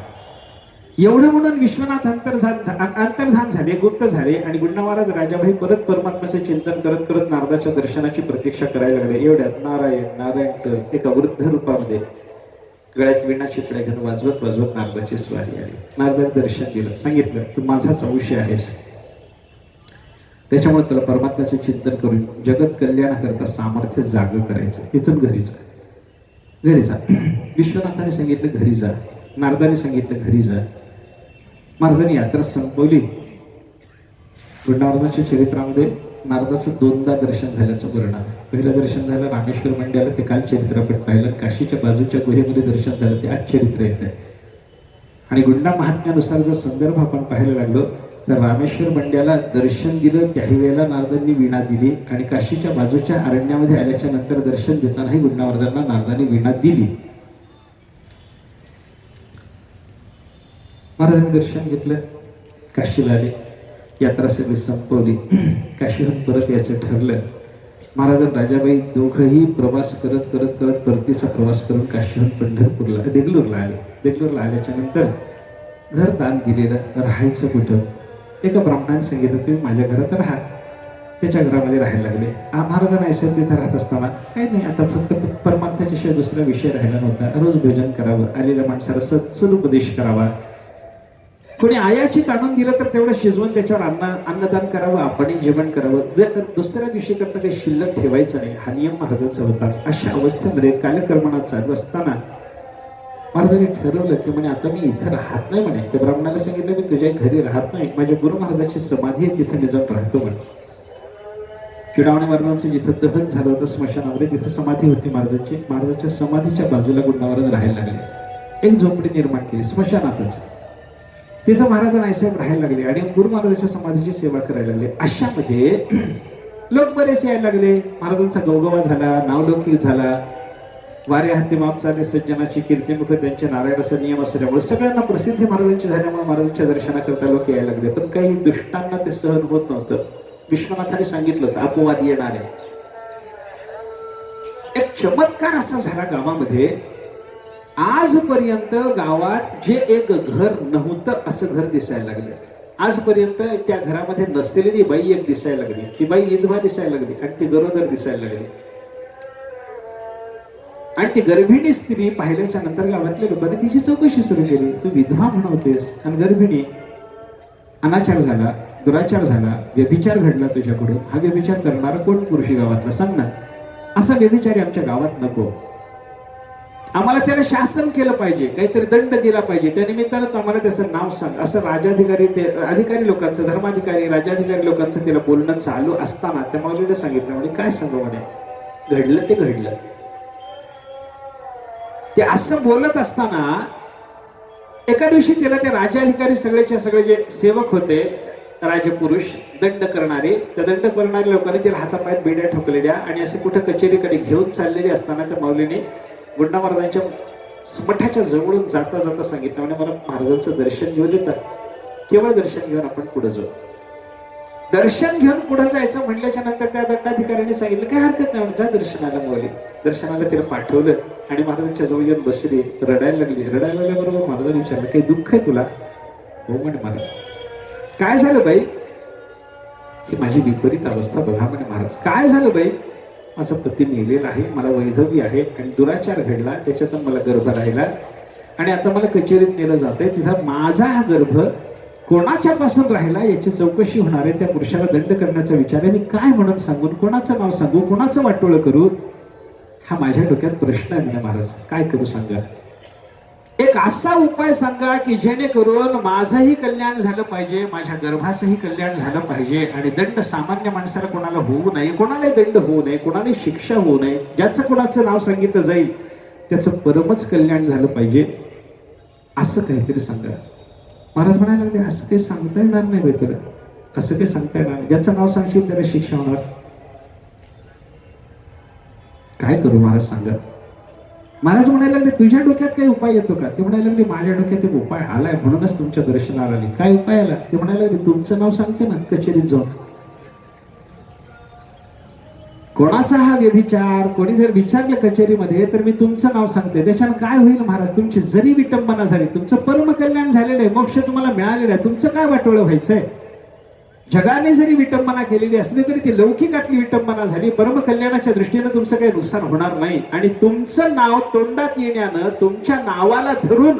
एवढं म्हणून विश्वनाथ अंतर्धान झाले, गुप्त झाले आणि गुंडा महाराज राजाभाई परत परमात्म्याचे चिंतन करत करत नारदाच्या दर्शनाची प्रतीक्षा करायला लागले. एवढ्यात नारायण नारायण एका वृद्ध रूपामध्ये गळ्यात वीणा चिपड्या घेऊन वाजवत वाजवत नारदाची स्वारी आली. नारदाने दर्शन दिलं, सांगितलं तू माझाच अंश आहेस, त्याच्यामुळे तुला परमात्म्याचे चिंतन करून जगत कल्याणाकरता सामर्थ्य जाग करायचं. इथून घरी जा, घरी जा. विश्वनाथाने सांगितलं घरी जा, नारदाने सांगितलं घरी जा. महाराजांनी यात्रा संपवली. गुंडावरदाच्या चरित्रामध्ये नारदाचं दोनदा दर्शन झाल्याचं वर्णन आहे. पहिलं दर्शन झालं रामेश्वर मंड्याला, ते काल चरित्रपट पाहिलं. काशीच्या बाजूच्या गुहेमध्ये दर्शन झालं, ते आज चरित्र येत आहे. आणि गुंडा महात्म्यानुसार जर संदर्भ आपण पाहायला लागलो तर रामेश्वर मंड्याला दर्शन दिलं त्याही वेळेला नारदांनी वीणा दिली, आणि काशीच्या बाजूच्या अरण्यामध्ये आल्याच्या नंतर दर्शन देतानाही गुंडावरदांना नारदांनी वीणा दिली. महाराजांनी दर्शन घेतलं, काशीला आले, यात्रा सगळी संपवली. काशीहून परत यायचं ठरलं. महाराज राजाबाई दोघंही प्रवास करत करत करत परतीचा प्रवास करून काशीहून पंढरपूरला देगलूरला आले. देगलूरला आल्याच्या नंतर घर दान दिलेलं, राहायचं कुठं? एका ब्राह्मणाने सांगितलं तुम्ही माझ्या घरात राहा. त्याच्या घरामध्ये राहायला लागले. महाराजांना ऐसा तिथं राहत असताना काही नाही, आता फक्त परमार्थाच्या शिवाय दुसरा विषय राहिला नव्हता. रोज भोजन करावं, आलेल्या माणसाला सदुपदेश करावा, कोणी आयाचीत आणून दिलं तर तेवढं शिजवून त्याच्यावर अन्नदान करावं, आपणही जेवण करावं. जर दुसऱ्या दिवशी करता काही शिल्लक ठेवायचं नाही, हा नियम महाराजांचा होता. अशा अवस्थेमध्ये कालक्रमणात चालू असताना महाराजांनी ठरवलं की म्हणे आता मी इथं राहत नाही. म्हणे त्या ब्राह्मणाला सांगितलं मी तुझ्या घरी राहत नाही, माझ्या गुरु महाराजाची समाधी आहे तिथे मी जाऊन राहतो. म्हणे चिडावणे महाराजांचं जिथं दहन झालं होतं स्मशानामध्ये, तिथं समाधी होती महाराजांची. महाराजांच्या समाधीच्या बाजूला गुंडा महाराज राहायला लागले. एक झोपडी निर्माण केली स्मशानातच. तिथं महाराज नाईसाहेब राहायला लागले आणि गुरु महाराजांच्या समाधीची सेवा करायला लागले. अशामध्ये लोक बरेच यायला लागले. महाराजांचा गवगवा झाला, नावलौकिक झाला. वारे हाती माप चालले सज्जनाची कीर्तिमुख त्यांचे नारायण असा नियम असल्यामुळे सगळ्यांना प्रसिद्धी महाराजांची झाल्यामुळे महाराजांच्या दर्शनाकरता लोक यायला लागले. पण काही दुष्टांना ते सहन होत नव्हतं. विश्वनाथाने सांगितलं होतं अपवाद येणार आहे. एक चमत्कार असा झाला गावामध्ये. आजपर्यंत गावात जे एक घर नव्हतं असं घर दिसायला लागलं. आजपर्यंत त्या घरामध्ये नसलेली बाई एक दिसायला लागली. ती बाई विधवा दिसायला लागली आणि ती गरोदर दिसायला लागली. आणि ती गर्भिणी स्त्री पाहिल्याच्या नंतर गावातल्या लोकांनी तिची चौकशी सुरू केली. तू विधवा म्हणवतेस आणि गर्भिणी, अनाचार झाला, दुराचार झाला, व्यभिचार घडला तुझ्याकडून. हा व्यभिचार करणारा कोण पुरुष गावातला सांग ना. असा व्यभिचारी आमच्या गावात नको. आम्हाला त्याला शासन केलं पाहिजे, काहीतरी दंड दिला पाहिजे. त्या निमित्तानं आम्हाला त्याचं नाव सांग. असं राजाधिकारी अधिकारी लोकांचं, धर्माधिकारी राजाधिकारी लोकांचं त्याला बोलणं चालू असताना त्या माऊलीने सांगितलं म्हणे काय सांगू म्हणे, घडलं ते घडलं. ते असं बोलत असताना एका दिवशी त्याला ते राजाधिकारी सगळेच्या सगळे जे सेवक होते राजपुरुष दंड करणारे, त्या दंड करणाऱ्या लोकांनी त्याला हातापायात बेड्या ठोकलेल्या आणि असे कुठं कचेरीकडे घेऊन चाललेले असताना त्या माऊलीने गुंडा महाराजांच्या मठाच्या जवळून जाता जाता सांगितलं म्हणे मला महाराजांचं दर्शन घेऊन येतात. केवळ दर्शन घेऊन आपण पुढे जाऊ. दर्शन घेऊन पुढे जायचं म्हटल्याच्या नंतर त्या दंडाधिकाऱ्यांनी सांगितलं काय हरकत नाही, जा दर्शनाला. माऊली दर्शनाला तिला पाठवलं आणि महाराजांच्या जवळ येऊन बसली. रडायला लागली. रडायला लागल्याबरोबर महाराजांनी विचारलं काही दुःख आहे तुला? हो म्हणे महाराज. काय झालं बाई? ही माझी विपरीत अवस्था बघा म्हणे महाराज. काय झालं बाई? माझा पती मेलेला आहे, मला वैधव्य आहे आणि दुराचार घडला, त्याच्यातून मला गर्भ राहिला आणि आता मला कचेरीत नेलं जातंय. तिथं माझा हा गर्भ कोणाच्या पासून राहिला याची चौकशी होणार आहे. त्या पुरुषाला दंड करण्याचा विचार आहे. मी काय म्हणून सांगून, कोणाचं नाव सांगू, कोणाचं वाटोळं करू, हा माझ्या डोक्यात प्रश्न आहे म्हणे महाराज. काय करू सांगा? एक असा उपाय सांगा की जेणेकरून माझंही कल्याण झालं पाहिजे, माझ्या गर्भाचंही कल्याण झालं पाहिजे आणि दंड सामान्य माणसाला कोणाला होऊ नये, कोणालाही दंड होऊ नये, कोणालाही शिक्षा होऊ नये. ज्याचं कोणाचं नाव सांगितलं जाईल त्याचं परमच कल्याण झालं पाहिजे, असं काहीतरी सांगा. महाराज म्हणायला लागले असं काही सांगता येणार नाही बाई तुला, असं काही सांगता येणार नाही. ज्याचं नाव सांगशील त्याला शिक्षा होणार. काय करू महाराज सांगा? महाराज म्हणायला लागले तुझ्या डोक्यात काही उपाय येतो का? ते म्हणायला लागले माझ्या डोक्यात एक उपाय आलाय, म्हणूनच तुमच्या दर्शनाला आले. काय उपाय आला? ते म्हणायला लागले तुमचं नाव सांगते ना कचेरीत जाऊन. कोणाचा हा व्यभिचार कोणी जर विचारलं कचेरीमध्ये तर मी तुमचं नाव सांगते, त्याच्यानं काय होईल महाराज? तुमची जरी विटंबना झाली, तुमचं परमकल्याण झालेलं आहे, मोक्ष तुम्हाला मिळालेलं आहे, तुमचं काय वाटोळं व्हायचंय? जगाने जरी विटंबना केलेली असली तरी ती लौकिकातली विटंबना झाली, परमकल्याणाच्या दृष्टीनं तुमचं काही नुकसान होणार नाही. आणि तुमचं नाव तोंडात येण्यानं, तुमच्या नावाला धरून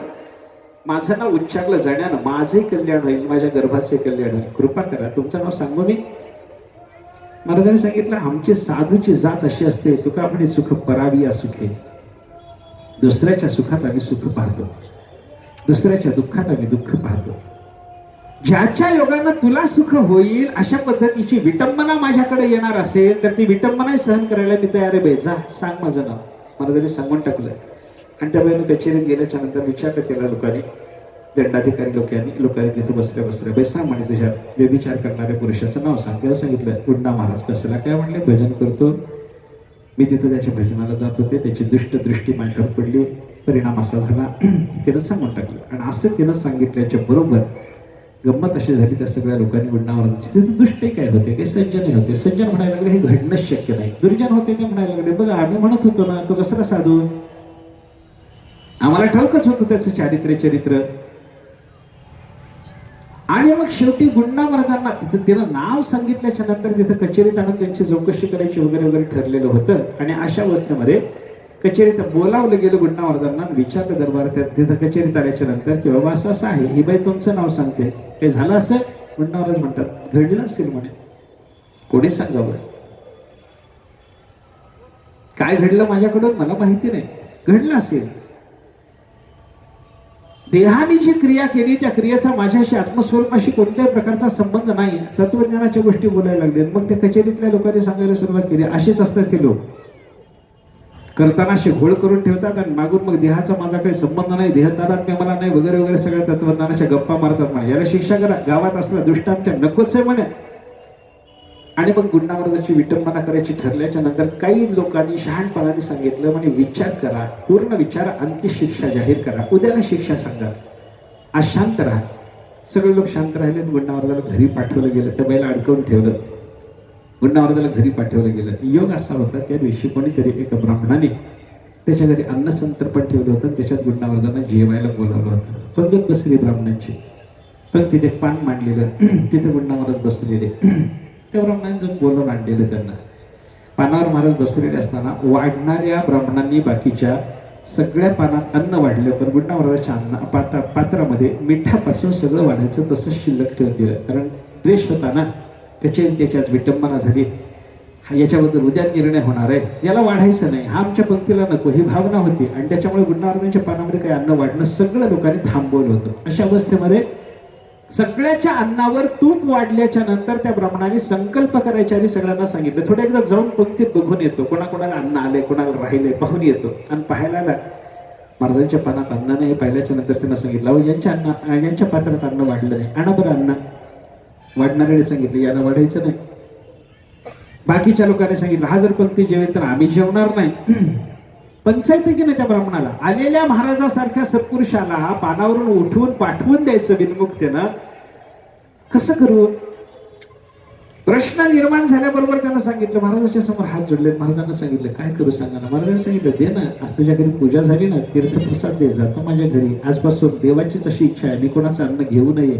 माझं नाव उच्चारलं जाण्यानं माझंही कल्याण होईल, माझ्या गर्भाचे कल्याण होईल. कृपा करा, तुमचं नाव सांगू मी? महाराजांनी सांगितलं, आमची साधूची जात अशी असते, तुका म्हणे सुख परावी या सुखे. दुसऱ्याच्या सुखात आम्ही सुख पाहतो, दुसऱ्याच्या दुःखात आम्ही दुःख पाहतो. ज्याच्या योगानं तुला सुख होईल अशा पद्धतीची विटंबना माझ्याकडे येणार असेल तर ती विटंबना सहन करायला मी तयार आहे. जा सांग माझं नाव. महाराजांनी सांगून टाकलं. आणि त्या बाईनं कचेरीत गेल्याच्या नंतर विचारलं त्याला लोकांनी, दंडाधिकारी लोकांनी तिथे बसल्या बाई सांग म्हणे तुझ्या व्यभिचार करणाऱ्या पुरुषाचं नाव सांग. त्याला सांगितलं गुंडा महाराज. कसला काय म्हणले? भजन करतो मी, तिथं त्याच्या भजनाला जात होते, त्याची दुष्ट दृष्टी माझ्यावर पडली, परिणाम असा झाला. तिनं सांगून टाकलं. आणि असं तिनं सांगितल्याच्या बरोबर गंमत अशी झाली, त्या सगळ्या लोकांनी गुंडा महाराजांची तिथे दुष्टे काय होते, काही सज्जनही होते. सज्जन म्हणायला लागले हे घडणंच शक्य नाही. दुर्जन होते ते म्हणायला लागले बघा आम्ही म्हणत होतो ना, तो कसं साधू, आम्हाला ठाऊकच होतं त्याचं चरित्र. आणि मग शेवटी गुंडा महाराजांना तिनं नाव सांगितल्याच्या नंतर तिथं कचेरीत आणून त्यांची चौकशी करायची वगैरे ठरलेलं होतं. आणि अशा अवस्थेमध्ये कचेरीत बोलावलं गेलं गुंडा महाराजांना, विचारलं दरबारात. तिथं कचेरीत आल्याच्या नंतर की बाबा असं आहे, ही बाई तुमचं नाव सांगते, काही झालं असं? गुंडा महाराज म्हणतात घडलं असेल म्हणे. कोणी सांगावं? काय घडलं माझ्याकडून मला माहिती नाही, घडलं असेल. देहाने जी क्रिया केली त्या क्रियेचा माझ्याशी आत्मस्वरूपाशी कोणत्याही प्रकारचा संबंध नाही. तत्वज्ञानाच्या गोष्टी बोलायला लागले. मग त्या कचेरीतल्या लोकांनी सांगायला सुरुवात केली, असेच असतात हे लोक, करताना असे घोळ करून ठेवतात आणि मागून मग देहाचा माझा काही संबंध नाही, देहतादात्म्य मला नाही वगैरे सगळ्या तत्वज्ञानाच्या गप्पा मारतात म्हणे. याला शिक्षा करा, गावात असला दुष्ट आमच्या नकोच आहे म्हणे. आणि मग गुंडा महाराजाची विटंबना करायची ठरल्याच्या नंतर काही लोकांनी शहाणपणाने सांगितलं म्हणे विचार करा, पूर्ण विचार, अंत्यशिक्षा जाहीर करा, उद्याला शिक्षा सांगा, आज शांत राहा. सगळे लोक शांत राहिले. गुंडा महाराजाला घरी पाठवलं गेलं. त्या बाईला अडकवून ठेवलं. गुंडा महाराजाला घरी पाठवलं गेलं. योग असा होता त्या दिवशी कोणीतरी एका ब्राह्मणाने त्याच्या घरी अन्नसंतर्पण ठेवलं होतं. त्याच्यात गुंडा महाराजांना जेवायला बोलावलं होतं. पंगत बसली ब्राह्मणांची. पण तिथे पान मांडलेलं, तिथे गुंडा महाराज बसलेले. त्या ब्राह्मणांनी जाऊन बोलवून आणलेलं त्यांना. पानावर महाराज बसलेले असताना वाढणाऱ्या ब्राह्मणांनी बाकीच्या सगळ्या पानात अन्न वाढलं, पण गुंडा महाराजाच्या पात्रामध्ये मिठापासून सगळं वाढायचं तसंच शिल्लक ठेवून दिलं. कारण द्वेष होता ना, कचेरी त्याच्यात विटंबना झाली, याच्याबद्दल उद्या निर्णय होणार आहे, याला वाढायचं नाही, हा आमच्या पंक्तीला नको, ही भावना होती. आणि त्याच्यामुळे गुंडा महाराजांच्या पानामध्ये काही अन्न वाढणं सगळं लोकांनी थांबवलं होतं. अशा अवस्थेमध्ये सगळ्याच्या अन्नावर तूप वाढल्याच्या नंतर त्या ब्राह्मणाने संकल्प करायच्या आधी सगळ्यांना सांगितलं थोडं एकदा जाऊन पंक्तीत बघून येतो, कोणाकोणाला अन्न आलंय, कोणाला राहिलंय पाहून येतो. आणि पाहायला आला, महाराजांच्या पानात अन्न नाही. पाहिल्याच्या नंतर त्यांना सांगितलं अहो यांच्या पात्रात अन्न वाढलं नाही, आणा बरं अन्न. वाढणाऱ्याने सांगितलं याला वाढायचं नाही. बाकीच्या लोकांनी सांगितलं हा जर पंक्ती जेवेल तर आम्ही जेवणार नाही. पंचायत की नाही त्या ब्राह्मणाला. आलेल्या महाराजासारख्या सत्पुरुषाला पानावरून उठवून पाठवून द्यायचं विनमुक्तेनं, कसं करू? प्रश्न निर्माण झाल्याबरोबर त्यांना सांगितलं, महाराजांच्या समोर हात जोडले. महाराजांना सांगितलं काय करू सांगा ना. महाराजांनी सांगितलं दे ना, आज तुझ्या घरी पूजा झाली ना, तीर्थप्रसाद दे, जातो माझ्या घरी. आजपासून देवाचीच अशी इच्छा आहे, मी कोणाचं अन्न घेऊ नये.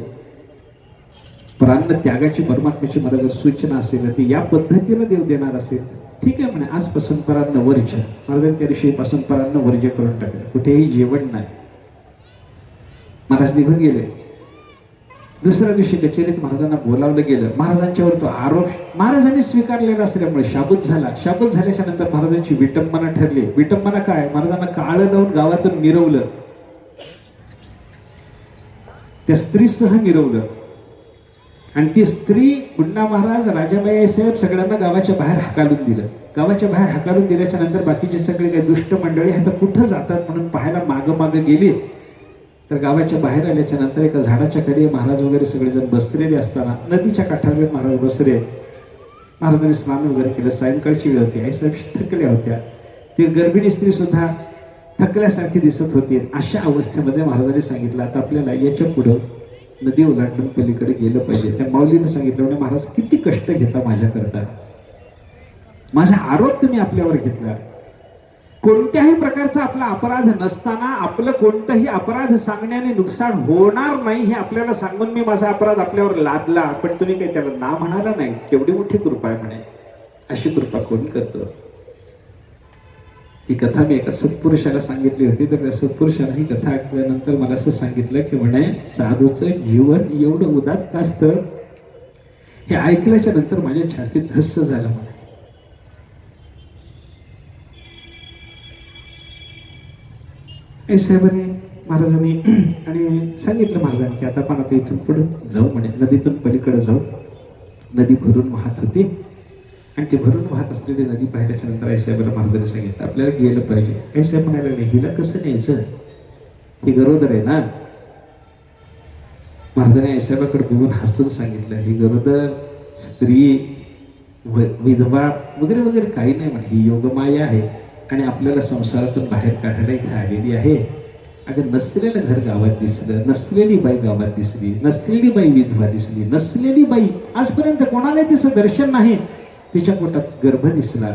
प्राण त्यागाची परमात्म्याची मला जर सूचना असेल ती या पद्धतीनं देव देणार असेल, ठीक आहे म्हणे, आजपासून परान्न वर्ज्य. महाराजांनी त्या दिवशीपासून परान्न वर्ज्य करून टाकलं, कुठेही जेवण नाही. महाराज निघून गेले. दुसऱ्या दिवशी कचेरीत महाराजांना बोलावलं गेलं. महाराजांच्यावर तो आरोप महाराजांनी स्वीकारलेला असल्यामुळे शाबूत झाला. शाबूत झाल्याच्या नंतर महाराजांची विटंबना ठरली. विटंबना काय? महाराजांना काळं लावून गावातून मिरवलं, त्या स्त्रीसह मिरवलं. आणि ती स्त्री गुंडा महाराज, राजाबाई साहेब सगळ्यांना गावाच्या बाहेर हाकालून दिलं. गावाच्या बाहेर हाकालून दिल्याच्या नंतर बाकीचे सगळे काही दुष्ट मंडळी आता कुठं जातात म्हणून पाहायला मागं गेली. तर गावाच्या बाहेर आल्याच्या नंतर एका झाडाच्या खाली महाराज वगैरे सगळेजण बसलेले असताना नदीच्या काठावर महाराज बसले. महाराजांनी स्नान वगैरे केलं. सायंकाळची वेळ होती. आईसाहेब थकल्या होत्या. ती गर्भिणी स्त्री सुद्धा थकल्यासारखी दिसत होती. अशा अवस्थेमध्ये महाराजांनी सांगितलं आता आपल्याला याच्या पुढं नदी ओलांडून पलीकडे गेलं पाहिजे. त्या माऊलीनं सांगितलं म्हणजे महाराज किती कष्ट घेता माझ्याकरता, माझा आरोप तुम्ही आपल्यावर घेतला. कोणत्याही प्रकारचा आपला अपराध नसताना आपलं कोणताही अपराध सांगण्याने नुकसान होणार नाही हे आपल्याला सांगून मी माझा अपराध आपल्यावर लादला, पण तुम्ही काही त्याला ना म्हणाला नाही. केवढी मोठी कृपा आहे म्हणे. अशी कृपा कोण करतो? ही कथा मी एका सत्पुरुषाला सांगितली होती. तर त्या सत्पुरुषाला ही कथा ऐकल्यानंतर मला असं सांगितलं की म्हणे साधूचं जीवन एवढं उदात्त असतं, हे ऐकल्याच्या नंतर माझ्या छातीत धस्स झालं म्हणे. साहेबांनी महाराजांनी आणि सांगितलं महाराजांनी की आता पण आता इथून पुढे जाऊ म्हणे, नदीतून पलीकडे जाऊ. नदी भरून वाहत होती आणि ती भरून वाहत असलेली नदी पाहिल्याच्या नंतर आईसाहेबाला महाराजांनी सांगितलं आपल्याला गेलं पाहिजे. आईसाहेब म्हणायला लागले हिला कसं न्यायचं, ही गरोदर आहे ना. महाराजांनी आईसाहेबाकडे बघून हसून सांगितलं ही गरोदर स्त्री विधवा वगैरे वगैरे काही नाही म्हणे, ही योगमाया आहे आणि आपल्याला संसारातून बाहेर काढायला इथे आलेली आहे. अगं नसलेलं घर गावात दिसलं, नसलेली बाई गावात दिसली, नसलेली बाई विधवा दिसली, नसलेली बाई आजपर्यंत कोणालाही तिचं दर्शन नाही, तिच्या पोटात गर्भ दिसला.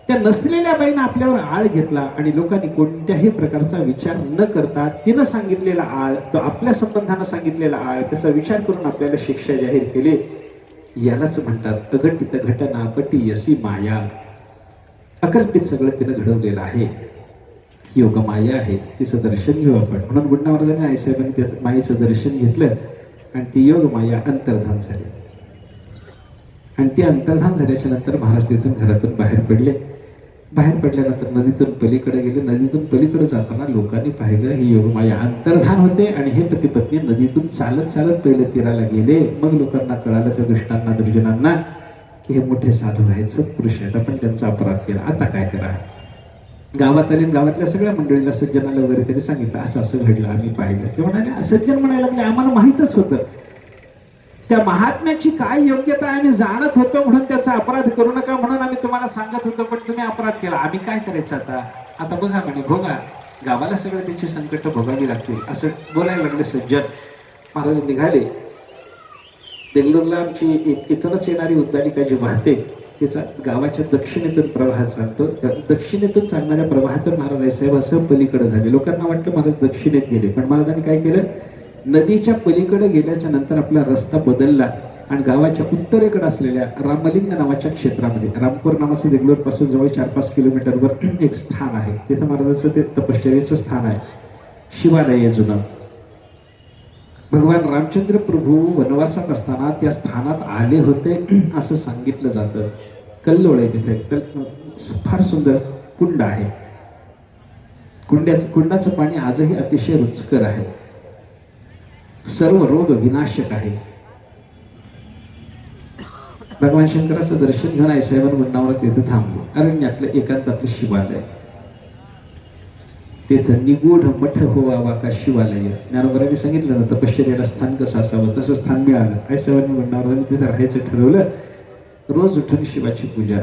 त्या नसलेल्या बाईनं आपल्यावर आळ घेतला आणि लोकांनी कोणत्याही प्रकारचा विचार न करता तिनं सांगितलेला आळ, तो आपल्या संबंधानं सांगितलेला आळ, त्याचा विचार करून आपल्याला शिक्षा जाहीर केली. यालाच म्हणतात अघटित घटना पटीयसी माया. अकल्पित सगळं तिनं घडवलेलं आहे, योगमाया आहे. तिचं दर्शन घेऊ आपण. म्हणून गुंडा महाराजांनी आईसाहेबांनी त्याचं मायेचं दर्शन घेतलं आणि ती योगमाया अंतर्धान झाली. आणि ती अंतर्धान झाल्याच्या नंतर महाराज तिथून घरातून बाहेर पडले. बाहेर पडल्यानंतर नदीतून पलीकडे गेले. नदीतून पलीकडे जाताना लोकांनी पाहिलं ही योगमाया अंतर्धान होते आणि हे पती पत्नी नदीतून चालत चालत पहिले तीराला गेले. मग लोकांना कळालं, त्या दुष्टांना दुर्जनांना, की हे मोठे साधू आहेत, सत्पुरुष आहेत, आपण त्यांचा अपराध केला, आता काय करा. गावात आले, गावातल्या सगळ्या मंडळीला सज्जनाला वगैरे त्यांनी सांगितलं असं असं घडलं, आम्ही पाहिलं. ते म्हणाले सज्जन म्हणायला लागले आम्हाला माहीतच होतं, त्या महात्म्याची काय योग्यता आहे आम्ही जाणत होतो, म्हणून त्याचा अपराध करू नका म्हणून आम्ही तुम्हाला सांगत होतो, पण तुम्ही अपराध केला, आम्ही काय करायचं आता. आता बघा म्हणे भोगा, गावाला सगळं त्याची संकट भोगावी लागतील असं बोलायला लागले सज्जन. महाराज निघाले. देगलूरला आमची इथूनच येणारी उद्दालिका जी वाहते तिचा गावाच्या दक्षिणेतून प्रवाह चालतो. त्या दक्षिणेतून चालणाऱ्या प्रवाहातून महाराज आईसाहेब असं पलीकडे झाले. लोकांना वाटलं महाराज दक्षिणेत गेले, पण महाराजांनी काय केलं, नदीच्या पलीकडे गेल्याच्या नंतर आपला रस्ता बदलला आणि गावाच्या उत्तरेकडे असलेल्या रामलिंग नावाच्या क्षेत्रामध्ये, रामपूर नावाचं देगलूर पासून जवळ 4-5 किलोमीटरवर एक स्थान आहे. तिथं महाराजांचं ते तपश्चर्याचं स्थान आहे. शिवालय जुनं. भगवान रामचंद्र प्रभू वनवासात असताना त्या स्थानात आले होते असं सांगितलं जातं. कल्लोळ आहे तिथे. फार सुंदर कुंड आहे. कुंडाचं पाणी आजही अतिशय रुचकर आहे. सर्व रोग विनाशक आहे. भगवान शंकराचं दर्शन घेऊन आईसाहेबांनी गुंडावरच तिथे थांबले. अरण्यातलं एकांतातलं शिवालय. तिथं निगूढ मठ होवा का शिवालय. ज्ञानोबरांनी सांगितलं ना तपश्चर्याला स्थान कसं असावं, तसं स्थान मिळालं. आईसाहेबांनी गुंडावरांनी तिथं राहायचं ठरवलं. रोज उठून शिवाची पूजा,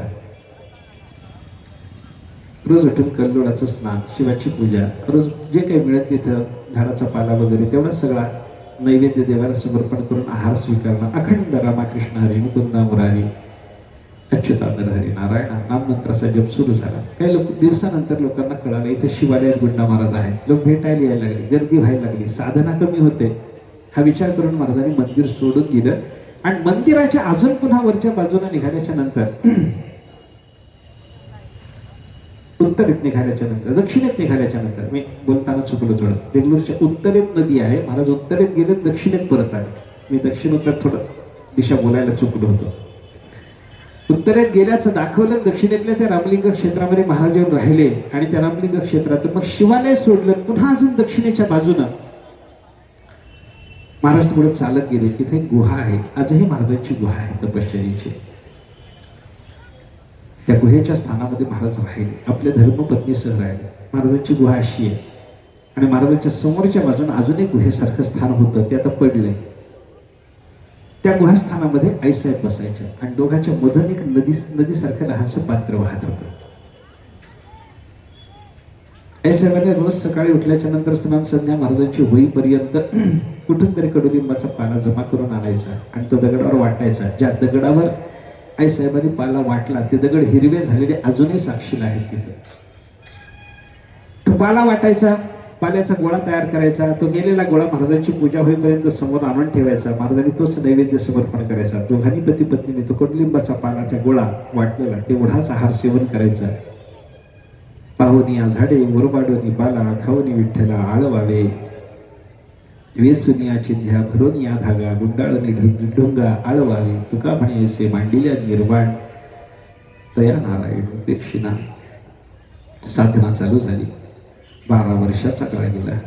रोज उठून कल्लोळाचं स्नान, शिवाची पूजा, रोज जे काही मिळत तिथं झाडाचा पाला वगैरे तेवढाच सगळा नैवेद्य देवाला समर्पण करून आहार स्वीकारणं. अखंड रामकृष्ण हरी मुकुंदा मुरारी अच्युतानंद हरी नारायण नाममंत्राचा जप सुरू झाला. काही लोक दिवसानंतर लोकांना कळालं इथे शिवालयात गुंडा महाराज आहेत. लोक भेटायला यायला लागले, गर्दी व्हायला लागली, साधना कमी होते. हा विचार करून महाराजांनी मंदिर सोडून दिलं आणि मंदिराच्या अजून पुन्हा वरच्या बाजूने निघाल्याच्या नंतर, उत्तरेत निघाल्याच्या नंतर, दक्षिणेत निघाल्याच्या नंतर, मी बोलताना चुकलो थोडं, देगलूरच्या उत्तरेत नदी आहे. महाराज उत्तरेत गेले, दक्षिणेत परत आले. मी दक्षिण उत्तर थोडं दिशा बोलायला चुकलो होतो. उत्तरेत गेल्याचं दाखवलं, दक्षिणेतल्या त्या रामलिंग क्षेत्रामध्ये महाराज येऊन राहिले आणि त्या रामलिंग क्षेत्रातून मग शिवालय सोडलं. पुन्हा अजून दक्षिणेच्या बाजूनं महाराज पुढे चालत गेले. तिथे एक गुहा आहे, आजही महाराजांची गुहा आहे तपश्चर्याची. त्या गुहेच्या स्थानामध्ये महाराज राहिले, आपल्या धर्मपत्नीसह राहिले. महाराजांची गुहा अशी आहे आणि महाराजांच्या समोरच्या बाजूने अजून एक गुहेसारखं स्थान होतं, ते आता पडलंय. त्या गुहास्थानामध्ये आईसाहेब बसायच्या आणि दोघांच्या मधून एक नदीसारखं लहानसं पात्र वाहत होतं. आईसाहेबांनी रोज सकाळी उठल्याच्या नंतर स्नान संध्या महाराजांची होईपर्यंत कुठून तरी कडुलिंबाचा पाला जमा करून आणायचा आणि तो दगडावर वाटायचा. ज्या दगडावर आईसाहेबांनी पाला वाटला, ते दगड हिरवे झालेले अजूनही साक्षीला आहेत तिथे. तो पाला वाटायचा, पाल्याचा गोळा तयार करायचा, तो गेलेला गोळा महाराजांची पूजा होईपर्यंत समोर आणून ठेवायचा. महाराजांनी तोच नैवेद्य समर्पण करायचा. दोघांनी पती पत्नीने तो कडुलिंबाचा पालाचा गोळा वाटलेला तेवढाच आहार सेवन करायचा. पाहुनी झाडे वरबाडोनी बाला, खाऊनी विठ्ठला आळवावे, वेचुनिया चिंध्या भरोनिया धागा, गुंडाळणी ढुंगा आळवावे, तुका म्हणे असे मांडिल्या निर्वाण, तया नारायण उपेक्षिना. साधना चालू झाली. 12 वर्षाचा काळ गेला.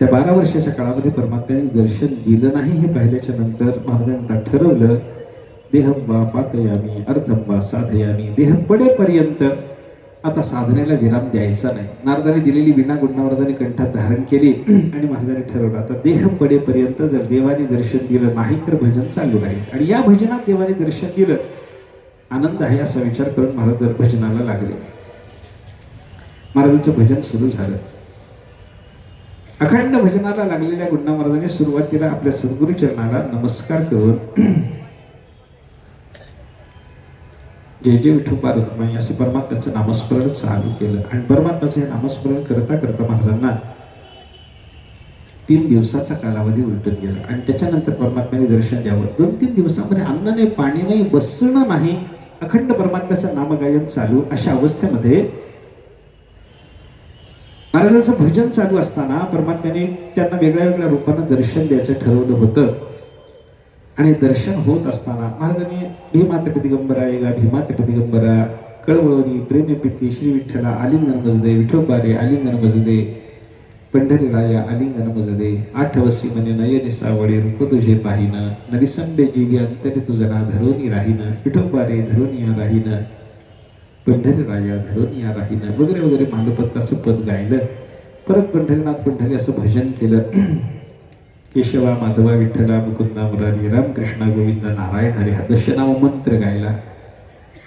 त्या 12 वर्षाच्या काळामध्ये परमात्म्याने दर्शन दिलं नाही हे पाहिल्याच्या नंतर महाराजांनी ठरवलं, देहंबा पातयामी अर्थंबा साधयामी. देह पडेपर्यंत आता साधनेला विराम द्यायचा नाही. नारदाने दिलेली विणा गुंडावरदाने कंठात धारण केली आणि महाराजांनी ठरवलं, आता देह पडेपर्यंत जर देवाने दर्शन दिलं नाही तर भजन चालू राहील. आणि या भजनात देवाने दर्शन दिलं, आनंद आहे असा विचार करून महाराज भजनाला लागले. महाराजांचं भजन सुरू झालं. अखंड भजनाला लागलेल्या गुंडा महाराजांनी सुरुवातीला आपल्या सद्गुरु चरणाला नमस्कार करून जय जय विठोबा रखुमाई असं परमात्म्याचं नामस्मरण चालू केलं. आणि परमात्म्याचं हे नामस्मरण करता करता महाराजांना 3 दिवसाचा कालावधी उलटून गेला. आणि त्याच्यानंतर परमात्म्याने दर्शन द्यावं. 2-3 दिवसामध्ये अन्न नाही, पाणी नाही, बसणं नाही, अखंड परमात्म्याचं नामगायन चालू. अशा अवस्थेमध्ये महाराजांचं भजन चालू असताना परमात्म्याने त्यांना वेगळ्या वेगळ्या रूपानं दर्शन द्यायचं ठरवलं होतं. आणि दर्शन होत असताना महाराजांनी भीमातट दिगंबरा येगा भीमातट दिगंबरा, कळवळणी प्रेमपिती श्री विठ्ठला आलिंगन मजदे, विठोबारे आलिंगन मजदे, पंढरी राया आलिंगन मजदे, 8 वसी मने नयनी सावळे रूप तुझे पाहिन, नरिसंबे जीवी अंतरे तुझना धरोनी राहीन, विठोबारे धरोनिया राहीन, पंढरी राया धरोनिया राहीन वगैरे वगैरे मांडपत्ताचं पद गायलं. परत पंढरीनाथ पंढरी असं भजन केलं. केशवा माधवा विठ्ठला मुकुंदा मुरारी, रामकृष्ण गोविंद नारायण हरे हा दशनाम मंत्र गायला.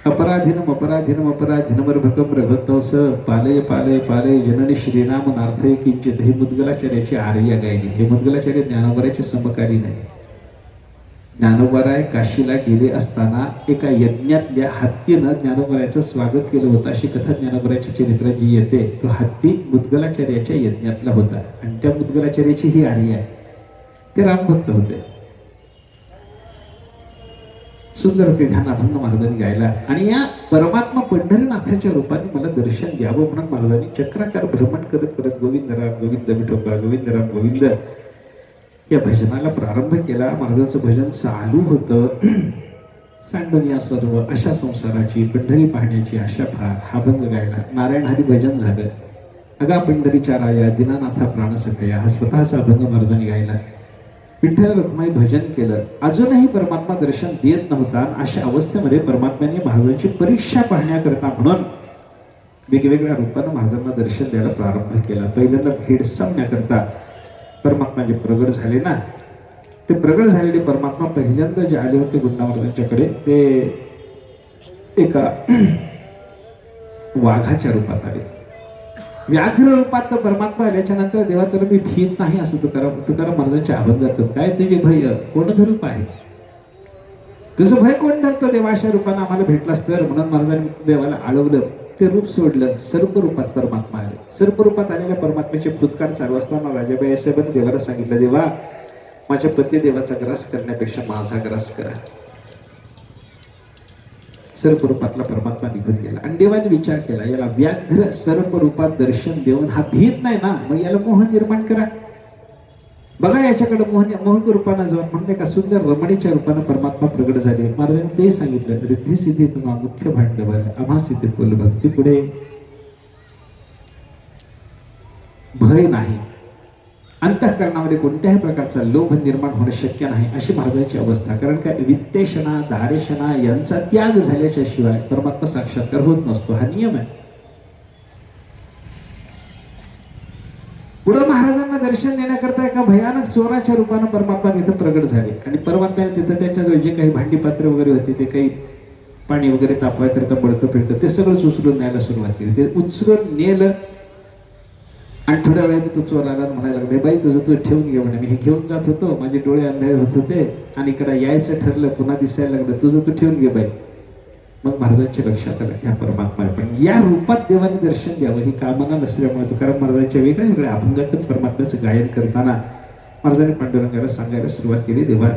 अपराधीनम अपराधीनम अपराधीनम रभकम रघतवस, पालय पालय पालय जननी श्रीराम नार्थय किंचित. हे मुद्गलाचार्याची आर्या गायली. हे मुद्गलाचार्य ज्ञानोबराचे समकारी नाही. ज्ञानोबराय काशीला गेले असताना एका यज्ञातल्या हत्तीनं ज्ञानोबरायचं स्वागत केलं होतं. अशी कथा ज्ञानोबरायच्या चरित्रात जी येते, तो हत्ती मुद्गलाचार्याच्या यज्ञातला होता. आणि त्या मुद्गलाचार्याची ही आर्या आहे. ते रामभक्त होते. सुंदर ते ध्यानाभंग महाराजांनी गायला. आणि या परमात्मा पंढरीनाथाच्या रूपाने मला दर्शन द्यावं म्हणून महाराजांनी चक्राकार भ्रमण करत करत गोविंद राम गोविंद विठोबा गोविंद राम गोविंद या भजनाला प्रारंभ केला. महाराजांचं भजन चालू होतं. सांडून या सर्व अशा संसाराची पंढरी पाहण्याची आशा फार हा भंग गायला. नारायण हरी भजन झालं. अगा पंढरीच्या राया दीनानाथा प्राणसखया हा स्वतःचा अभंग महाराजांनी गायला. विठ्ठल रखुमाई भजन केलं. अजूनही परमात्मा दर्शन देत नव्हता. अशा अवस्थेमध्ये परमात्म्याने महाराजांची परीक्षा पाहण्याकरता म्हणून वेगवेगळ्या रूपानं महाराजांना दर्शन द्यायला प्रारंभ केला. पहिल्यांदा भेडसावण्याकरता परमात्मा जे प्रगट झाले ना, ते प्रगट झालेले परमात्मा पहिल्यांदा जे आले होते गुंडा महाराजांच्याकडे, ते एका वाघाच्या रूपात आले. व्याघ्र रूपात तर परमात्मा आल्याच्या नंतर देवा तर मी भीत नाही असं तुकाराम महाराजांच्या अभंगातून, काय तुझे भय कोण रूप आहे, तुझं भय कोण धरतो देवा, अशा रूपानं आम्हाला भेटलास तर. म्हणून महाराजांनी देवाला आळवलं, ते रूप सोडलं. सर्प रूपात परमात्मा आले. सर्प रूपात आलेल्या परमात्म्याचे फुतकार चालू असताना राजाबाई साहेबांनी देवाला सांगितलं, देवा माझ्या पती देवाचा ग्रास करण्यापेक्षा माझा ग्रास करा. सर्प रूपातला परमात्मा निघून गेला. आणि देवाने विचार केला, याला व्याघ्र सर्प रूपात दर्शन देऊन हा भीत नाही ना, मग याला मोह निर्माण करा. बघा याच्याकडे मोहक रूपानं जाऊन म्हणते का सुंदर रमणीच्या रूपानं परमात्मा प्रगट झाले. महाराजांनी ते सांगितलं, रिद्धी सिद्धी तुम्हा मुख्य भांडवल आम्हास तिथे फुल भक्ती पुढे भय नाही. अंतःकरणामध्ये कोणत्याही प्रकारचा लोभ निर्माण होणं शक्य नाही अशी महाराजांची अवस्था. कारण काय, वित्तेषणा दारेषणा यांचा त्याग झाल्याच्या शिवाय परमात्मा साक्षात्कार होत नसतो, हा नियम आहे. पुढे महाराजांना दर्शन देण्याकरता एका भयानक चोराच्या रूपानं परमात्मा तिथं प्रगट झाले. आणि परमात्म्याने तिथं त्यांच्याजवळ जे काही भांडीपात्र वगैरे होते, ते काही पाणी वगैरे तापवायकरता बळकं फिरकं ते सगळंच उचलून न्यायला सुरुवात केली. ते उचलून नेलं. आणि थोड्या वेळाने तो चोर आला म्हणायला लागले, बाई तुझं तू ठेवून घे म्हणे, मी हे घेऊन जात होतो, माझे डोळे अंधळे होत होते आणि इकडे यायचं ठरलं, पुन्हा दिसायला लागलं, तुझं तू ठेवून घे बाई. मग महाराजांच्या लक्षात आलं की हा परमात्मा आहे. पण या रूपात देवाने दर्शन द्यावं ही कामना नसल्यामुळे तुकाराम महाराजांच्या वेगळ्या वेगळ्या अभंगातून परमात्म्याचं गायन करताना महाराजांनी पांडुरंगाला सांगायला सुरुवात केली, देवा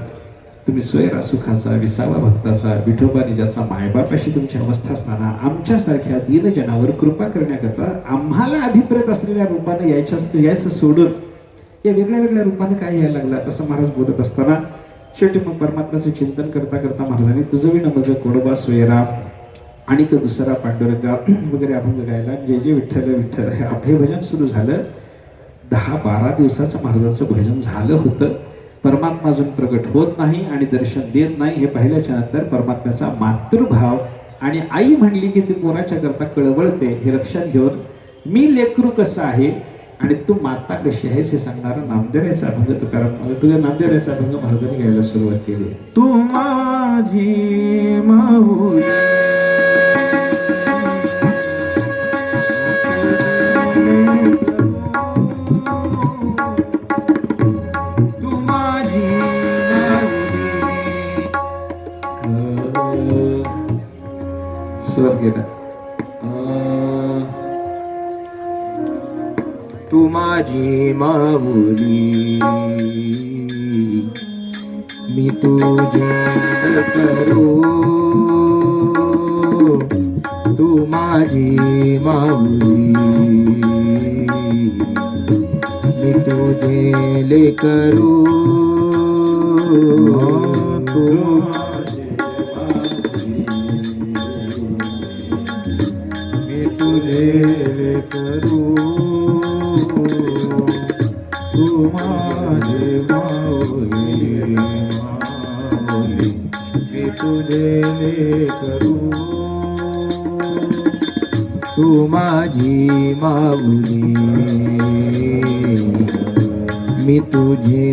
तुम्ही सोयरा सुखाचा विसावा भक्ताचा विठोबाने ज्याचा मायबापाशी तुमची अवस्था असताना आमच्यासारख्या दीनजनावर कृपा करण्याकरता आम्हाला अभिप्रेत असलेल्या रूपाने यायचं सोडून या वेगळ्या वेगळ्या रूपाने काय यायला लागला असं महाराज बोलत असताना शेवटी मग परमात्म्याचं चिंतन करता करता महाराजांनी तुझं विण मज कोडोबा सोयरा आणि दुसरा पांडुरंगा वगैरे अभंग गायला. जय जय विठ्ठल विठ्ठल हे भजन सुरू झालं. 10-12 दिवसाचं महाराजांचं भजन झालं होतं. परमात्मा अजून प्रगट होत नाही आणि दर्शन देत नाही हे पाहिल्याच्या नंतर परमात्म्याचा मातृभाव आणि आई म्हणली की ती पोराच्या करता कळवळते हे लक्षात घेऊन मी लेकरू कसं आहे आणि तू माता कशी आहेस हे सांगणारा नामदेवाचा अभंग तुझ्या नामदेवाचा अभंग महाराजांनी गायला सुरुवात केली. तू माझी माऊली स्वर गेला. तू माझी माऊली मी तुझे करू. तू माझी माऊली मी तुझे लेकरू. तू करू. तू माझे माऊली माऊली मी तुझे करू. तू माझी माऊली मी तुझे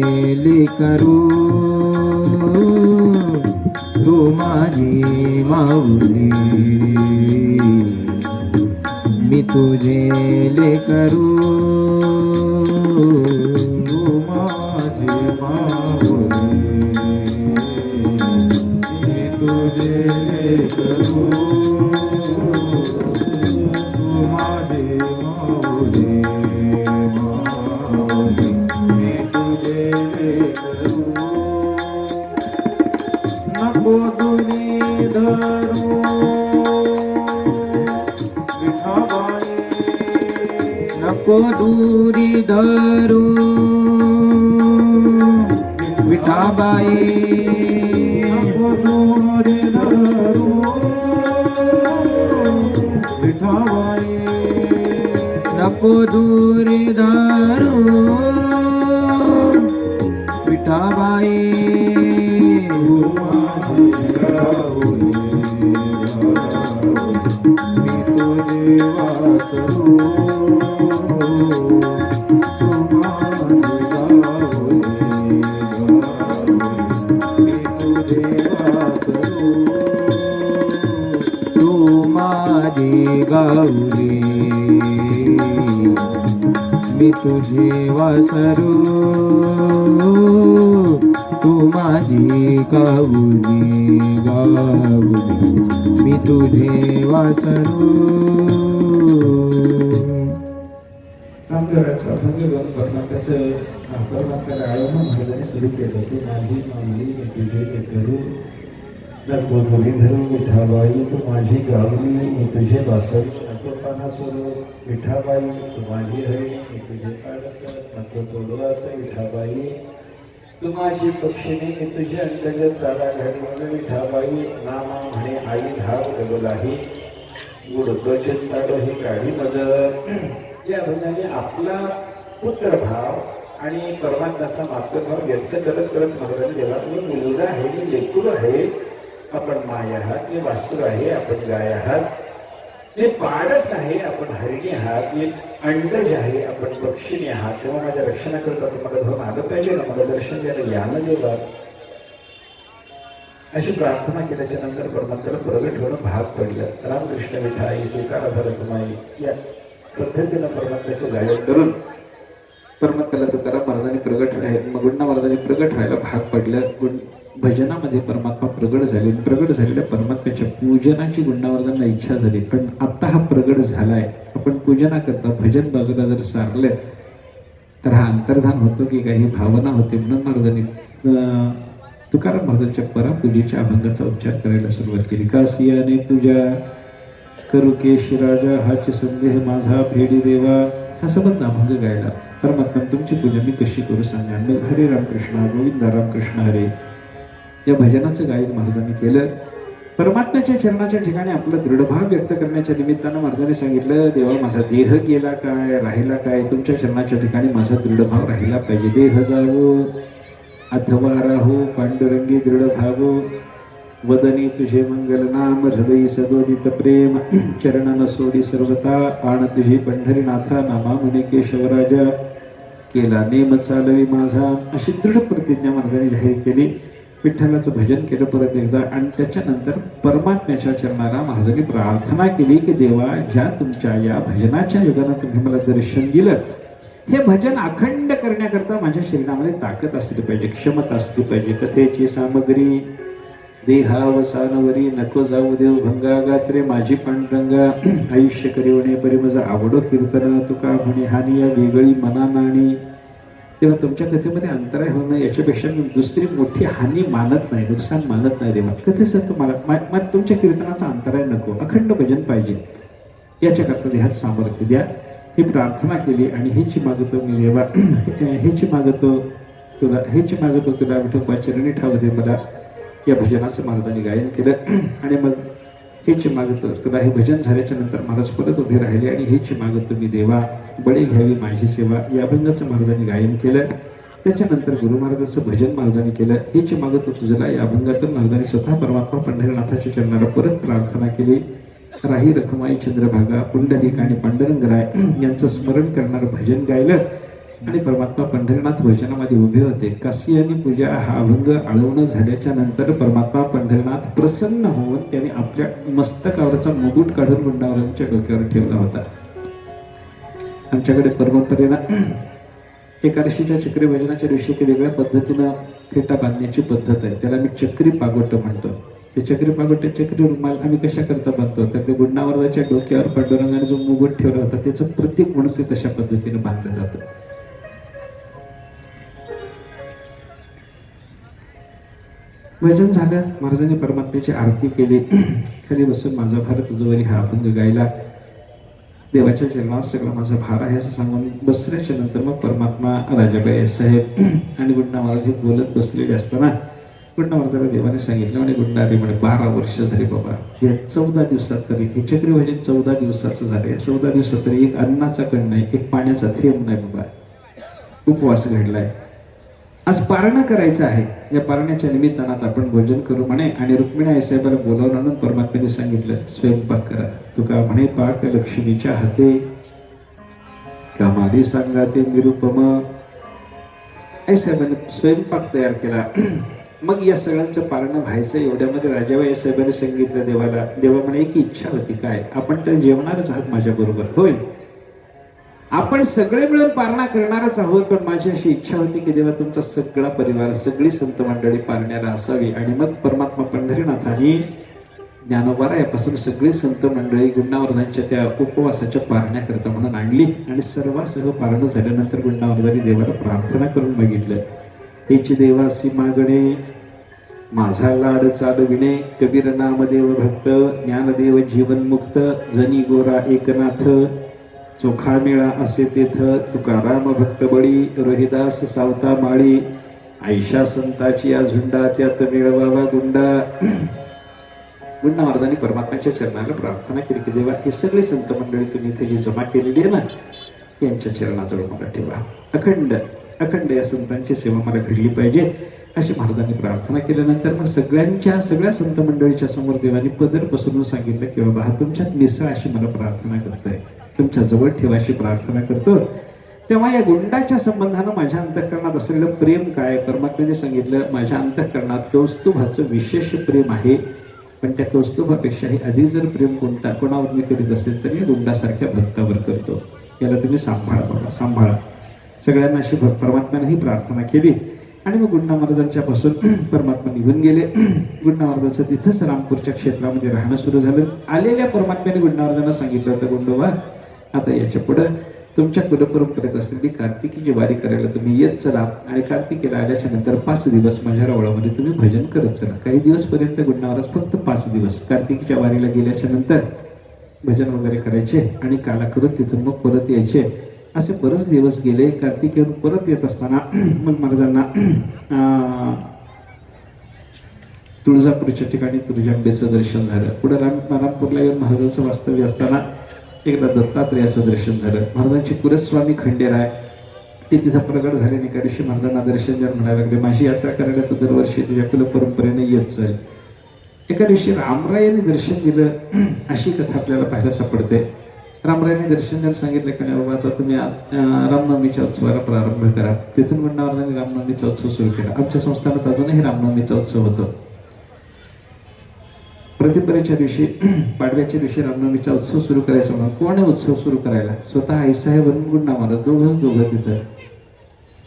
लेकरू. तू माझी माऊली मी तुझे लेकरू. तू माझी माऊली मी तुझे लेकरू. तू माझी माऊली माऊली मी तुझे लेकरू. नको दुनी धरू नको दूरी धरू विठाबाई. नको दूरी धरू विठाबाई. नको दूरी धरू विठाबाई. मी तुझे वासरू. तू माझी गाऊली मी तुझे वासरू. तू माझी गाऊली गाऊली मी तुझे वासरू. नामदेवाचा अभंग गाऊन परमात्म्याला आळवणं महाराजांनी सुरू केलं. तू माझी माऊली मी तुझे लेकरू. नको दुरी धरू विठाबाई. तू माझी गावली मी तुझे वासरू. नको पाना सोडू विठाबाई. तू माझी हरिणी मी तुझे पाडस. नको तोडू असं विठाबाई. तू माझी पक्षिणी मी तुझे अंतर्गत चाला घाली. मग विठाबाई नामा म्हणे आई धाव डबलाही. गुड चिंताडो ही काढी मज. या अभंगाने आपला पुत्रभाव आणि परमात्म्याचा मातृभाव व्यक्त करत करत महाराजांनी देवा तुम्ही मुलगा आहे, मी लेकरू आहे, आपण माय आहात, मी वासरू आहे, आपण गाय आहात, मी पाडस आहे, आपण हरिणी आहात, मी अंडज आहे, आपण पक्षिणी आहात, तेव्हा माझ्या रक्षणाकरता तुम्हाला धरून आलं पाहिजे ना, मला दर्शन द्यायला यानं देवा. अशी प्रार्थना केल्याच्या नंतर परमात्म्याला प्रगट होणं भाग पडलं. रामकृष्ण विठाई सीताराधर कुमाई या पद्धतीनं परमात्म्याचं गायन करून परमात्म्याला तुकाराम महाराजांनी प्रगट गुंडा महाराजांनी प्रगट व्हायला भाग पडलं. भजनामध्ये परमात्मा प्रगट झाले. प्रगट झालेल्या परमात्म्याच्या पूजनाची गुंडा महाराजांना इच्छा झाली. पण आता हा प्रगट झालाय, आपण पूजना करता भजन बाजूला जर सारलं तर हा अंतर्धान होतो की काही भावना होते. म्हणून महाराजांनी तुकाराम महाराजांच्या परापूजेच्या अभंगाचा उच्चार करायला सुरुवात केली. कासियाने पूजा करू केश राजा, हाच संदेह माझा फेडी देवा, हा संबंध अभंग गायला. परमात्मा तुमची पूजा मी कशी करू सांगा. मग हरे रामकृष्ण गोविंदा रामकृष्ण हरे या भजनाचं गायन महाराजांनी केलं. परमात्म्याच्या चरणाच्या ठिकाणी आपला दृढभाव व्यक्त करण्याच्या निमित्तानं महाराजांनी सांगितलं, देवा माझा देह गेला काय, राहिला काय, तुमच्या चरणाच्या ठिकाणी माझा दृढभाव राहिला पाहिजे. देह जावो अथवा राहो पांडुरंगी दृढ भावो, वदनी तुझे मंगल नाम, हृदयी सदोदित प्रेम, चरणान सोडी सर्वता, आण तुझी पंढरीनाथा, नामा म्हणे केशवराजा, केला नेम चालवी माझा. अशी दृढ प्रतिज्ञा महाराजांनी जाहीर केली. विठ्ठलाचं भजन केलं परत एकदा. आणि त्याच्यानंतर परमात्म्याच्या चरणाला महाराजांनी प्रार्थना केली की देवा, ज्या तुमच्या या भजनाच्या युगानं तुम्ही मला दर्शन दिलं, हे भजन अखंड करण्याकरता माझ्या शरीरामध्ये ताकद असली पाहिजे, क्षमता असली पाहिजे. कथेची सामग्री देहावसानवरी, नको जाऊ देव भंगा, गात्रे माझी पांडुरंगा, आयुष्य करिवणे परी माझा आवडो कीर्तन, तुका म्हणे हानी या वेगळी मना नाणी. तेव्हा तुमच्या कथेमध्ये अंतराय होणं याच्यापेक्षा मी दुसरी मोठी हानी मानत नाही, नुकसान मानत नाही देवा. कथेचं तुम्हाला तुमच्या कीर्तनाचा अंतराय नको, अखंड भजन पाहिजे. याच्याकरता देहात सामर्थ्य द्या, ही प्रार्थना केली. आणि हेची मागतो मी देवा, हेची मागतो तुला विठोबा चरणी ठाव दे मला. या भजनाचं महाराजांनी गायन केलं. आणि मग हेची मागतो तुला, हे भजन झाल्याच्या नंतर महाराज परत उभे राहिले आणि हेची मागतो मी देवा, बळी घ्यावी माझी सेवा, या अभंगाचं महाराजांनी गायन केलं. त्याच्यानंतर गुरु महाराजांचं भजन महाराजांनी केलं. हेची मागतो तुझला, या अभंगातून महाराजांनी स्वतः परमात्मा पंढरीनाथाच्या चरणाला परत प्रार्थना केली. राही रखुमाई चंद्रभागा, पुंडलिक आणि पांडुरंगराय यांचं स्मरण करणारं भजन गायलं. आणि परमात्मा पंढरीनाथ भजनामध्ये उभे होते. कासियानी पूजा हा अभंग आळवणं झाल्याच्या नंतर परमात्मा पंढरीनाथ प्रसन्न होऊन त्याने आपल्या मस्तकावरचा मुकुट काढून गुंडावरांच्या डोक्यावर ठेवला होता. आमच्याकडे परंपरेनं एकादशीच्या चक्री भजनाच्या दिवशी एक वेगळ्या पद्धतीनं फेटा बांधण्याची पद्धत आहे. त्याला आम्ही चक्री पागोट म्हणतो. ते चक्री पागोटे, चक्री रुमाल आम्ही कशा करता बांधतो, तर ते गुंडावरच्या डोक्यावर पांडुरंगाने जो मुकुट ठेवला होता त्याचं प्रतीक म्हणून ते तशा पद्धतीने बांधलं जातं. भजन झालं, महाराजांनी परमात्म्याची आरती केली. खाली बसून माझा भार तुझवरी हा अभंग गायला. देवाच्या चरणावर सगळा माझा भार आहे असं सांगून बसल्याच्या नंतर मग परमात्मा, राजाबाई साहेब आणि गुंडा महाराज हे बोलत बसलेले असताना गुंडा महाराजाला देवाने सांगितलं, म्हणे गुंडा रे, म्हणे 12 वर्ष झाली बाबा, या 14 दिवसात तरी हे चक्री भजन 14 दिवसाचं झालं. या 14 दिवसात तरी एक अन्नाचा कण नाही, एक पाण्याचा थेंब नाही बाबा. उपवास घडलाय. आज पारणं करायचं आहे. या पारण्याच्या निमित्तानं आपण भोजन करू म्हणे. आणि रुक्मिणी आईसाहेबाला बोलावून आणून परमात्म्याने सांगितलं, स्वयंपाक करा. तुका म्हणे पाक लक्ष्मीच्या हाते, कामारी सांगा ते निरुपम. आईसाहेबांनी स्वयंपाक तयार केला. मग या सगळ्यांचं पारणं व्हायचं. एवढ्यामध्ये राजाबाई साहेबांनी सांगितलं देवाला. देवा म्हणे एक इच्छा होती, काय, आपण तर जेवणारच आहात माझ्या बरोबर, होय, आपण सगळे मिळून पारणा करणारच आहोत, पण माझी अशी इच्छा होती की देवा तुमचा सगळा परिवार, सगळी संत मंडळी पारण्याला असावी. आणि मग परमात्मा पंढरीनाथांनी ज्ञानोबारायापासून सगळी संत मंडळी गुंडावरजांच्या त्या उपवासाच्या पारण्याकरता म्हणून आणली. आणि सर्वासह पारणं झाल्यानंतर गुंडावरजांनी देवाला प्रार्थना करून बघितलं, हेची देवासी मागणे, माझा लाड चालविणे, कबीर नामदेव भक्त, ज्ञानदेव जीवनमुक्त, जनी गोरा एकनाथ, चोखा मिळा असे तेथ, तुकाराम भक्त बळी, रोहिदास सावता माळी, आयशा संताची या झुंडा, त्यात मिळवावा गुंडा. गुंडा महाराजांनी परमात्म्याच्या चरणाला प्रार्थना केली की देवा, हे सगळे संत मंडळी तुम्ही इथे जी जमा केलेली आहे ना, यांच्या चरणाजवळ मला ठेवा. अखंड अखंड या संतांची सेवा मला घडली पाहिजे अशी महाराजांनी प्रार्थना केल्यानंतर मग सगळ्या संत मंडळीच्या समोर देवानी पदर पसरून सांगितलं की बाबा, हा तुमच्यात मिसळ अशी मला प्रार्थना करतोय, तुमच्या जवळ ठेवाशी प्रार्थना करतो. तेव्हा या गुंडाच्या संबंधानं माझ्या अंतःकरणात असलेलं प्रेम काय, परमात्म्याने सांगितलं, माझ्या अंतःकरणात कौस्तुभाचं विशेष प्रेम आहे, पण त्या कौस्तुभापेक्षाही अधिक जर प्रेम कोणावर मी करीत असेल तर या गुंडासारख्या भक्तावर करतो. याला तुम्ही सांभाळा बाबा, सांभाळा. सगळ्यांना अशी परमात्म्याने ही प्रार्थना केली आणि मग गुंडा महाराजांच्या पासून परमात्मा निघून गेले. गुंडा महाराजांचं तिथंच रामपूरच्या क्षेत्रामध्ये राहणं सुरू झालं. आलेल्या परमात्म्याने गुंडा महाराजांना सांगितलं होतं, गुंडोबा आता याच्या पुढं तुमच्या कुलपरंपरेत असलेली कार्तिकीची वारी करायला तुम्ही येत चला आणि कार्तिकीला आल्याच्या नंतर 5 दिवस माझ्या रावळामध्ये तुम्ही भजन करत चला. काही दिवस पर्यंत गुंडा महाराज फक्त 5 दिवस कार्तिकीच्या वारीला गेल्याच्या नंतर भजन वगैरे करायचे आणि काला करून तिथून मग परत यायचे. असे बरेच दिवस गेले. कार्तिकेवरून परत येत असताना मग महाराजांना तुळजापूरच्या ठिकाणी तुळजांबेचं दर्शन झालं. पुढे रामपूरला येऊन महाराजांचं वास्तव्य असताना एकदा दत्तात्रेयाचं दर्शन झालं. महाराजांचे कुलस्वामी खंडेराय ते तिथं प्रगट झाले. एका दिवशी महाराजांना दर्शन द्यायला म्हणायला लागले, माझी यात्रा करायला तू दरवर्षी तुझ्या कुलपरंपरेने येत चल. एका दिवशी रामरायांनी दर्शन दिलं, अशी कथा आपल्याला पाहायला सापडते. रामरायांनी दर्शन द्यायला सांगितलं की नाही बाबा आता तुम्ही रामनवमीच्या उत्सवाला प्रारंभ करा. तिथून महाराजांनी रामनवमीचा उत्सव सुरू केला. आमच्या संस्थानात अजूनही रामनवमीचा उत्सव होतो. प्रतिपरेच्या दिवशी पाडव्याच्या दिवशी रामनवमीचा उत्सव सुरू करायचा म्हणून कोणी उत्सव सुरू करायला स्वतः आईसाहेब आणि गुंडा महाराज दोघं तिथं.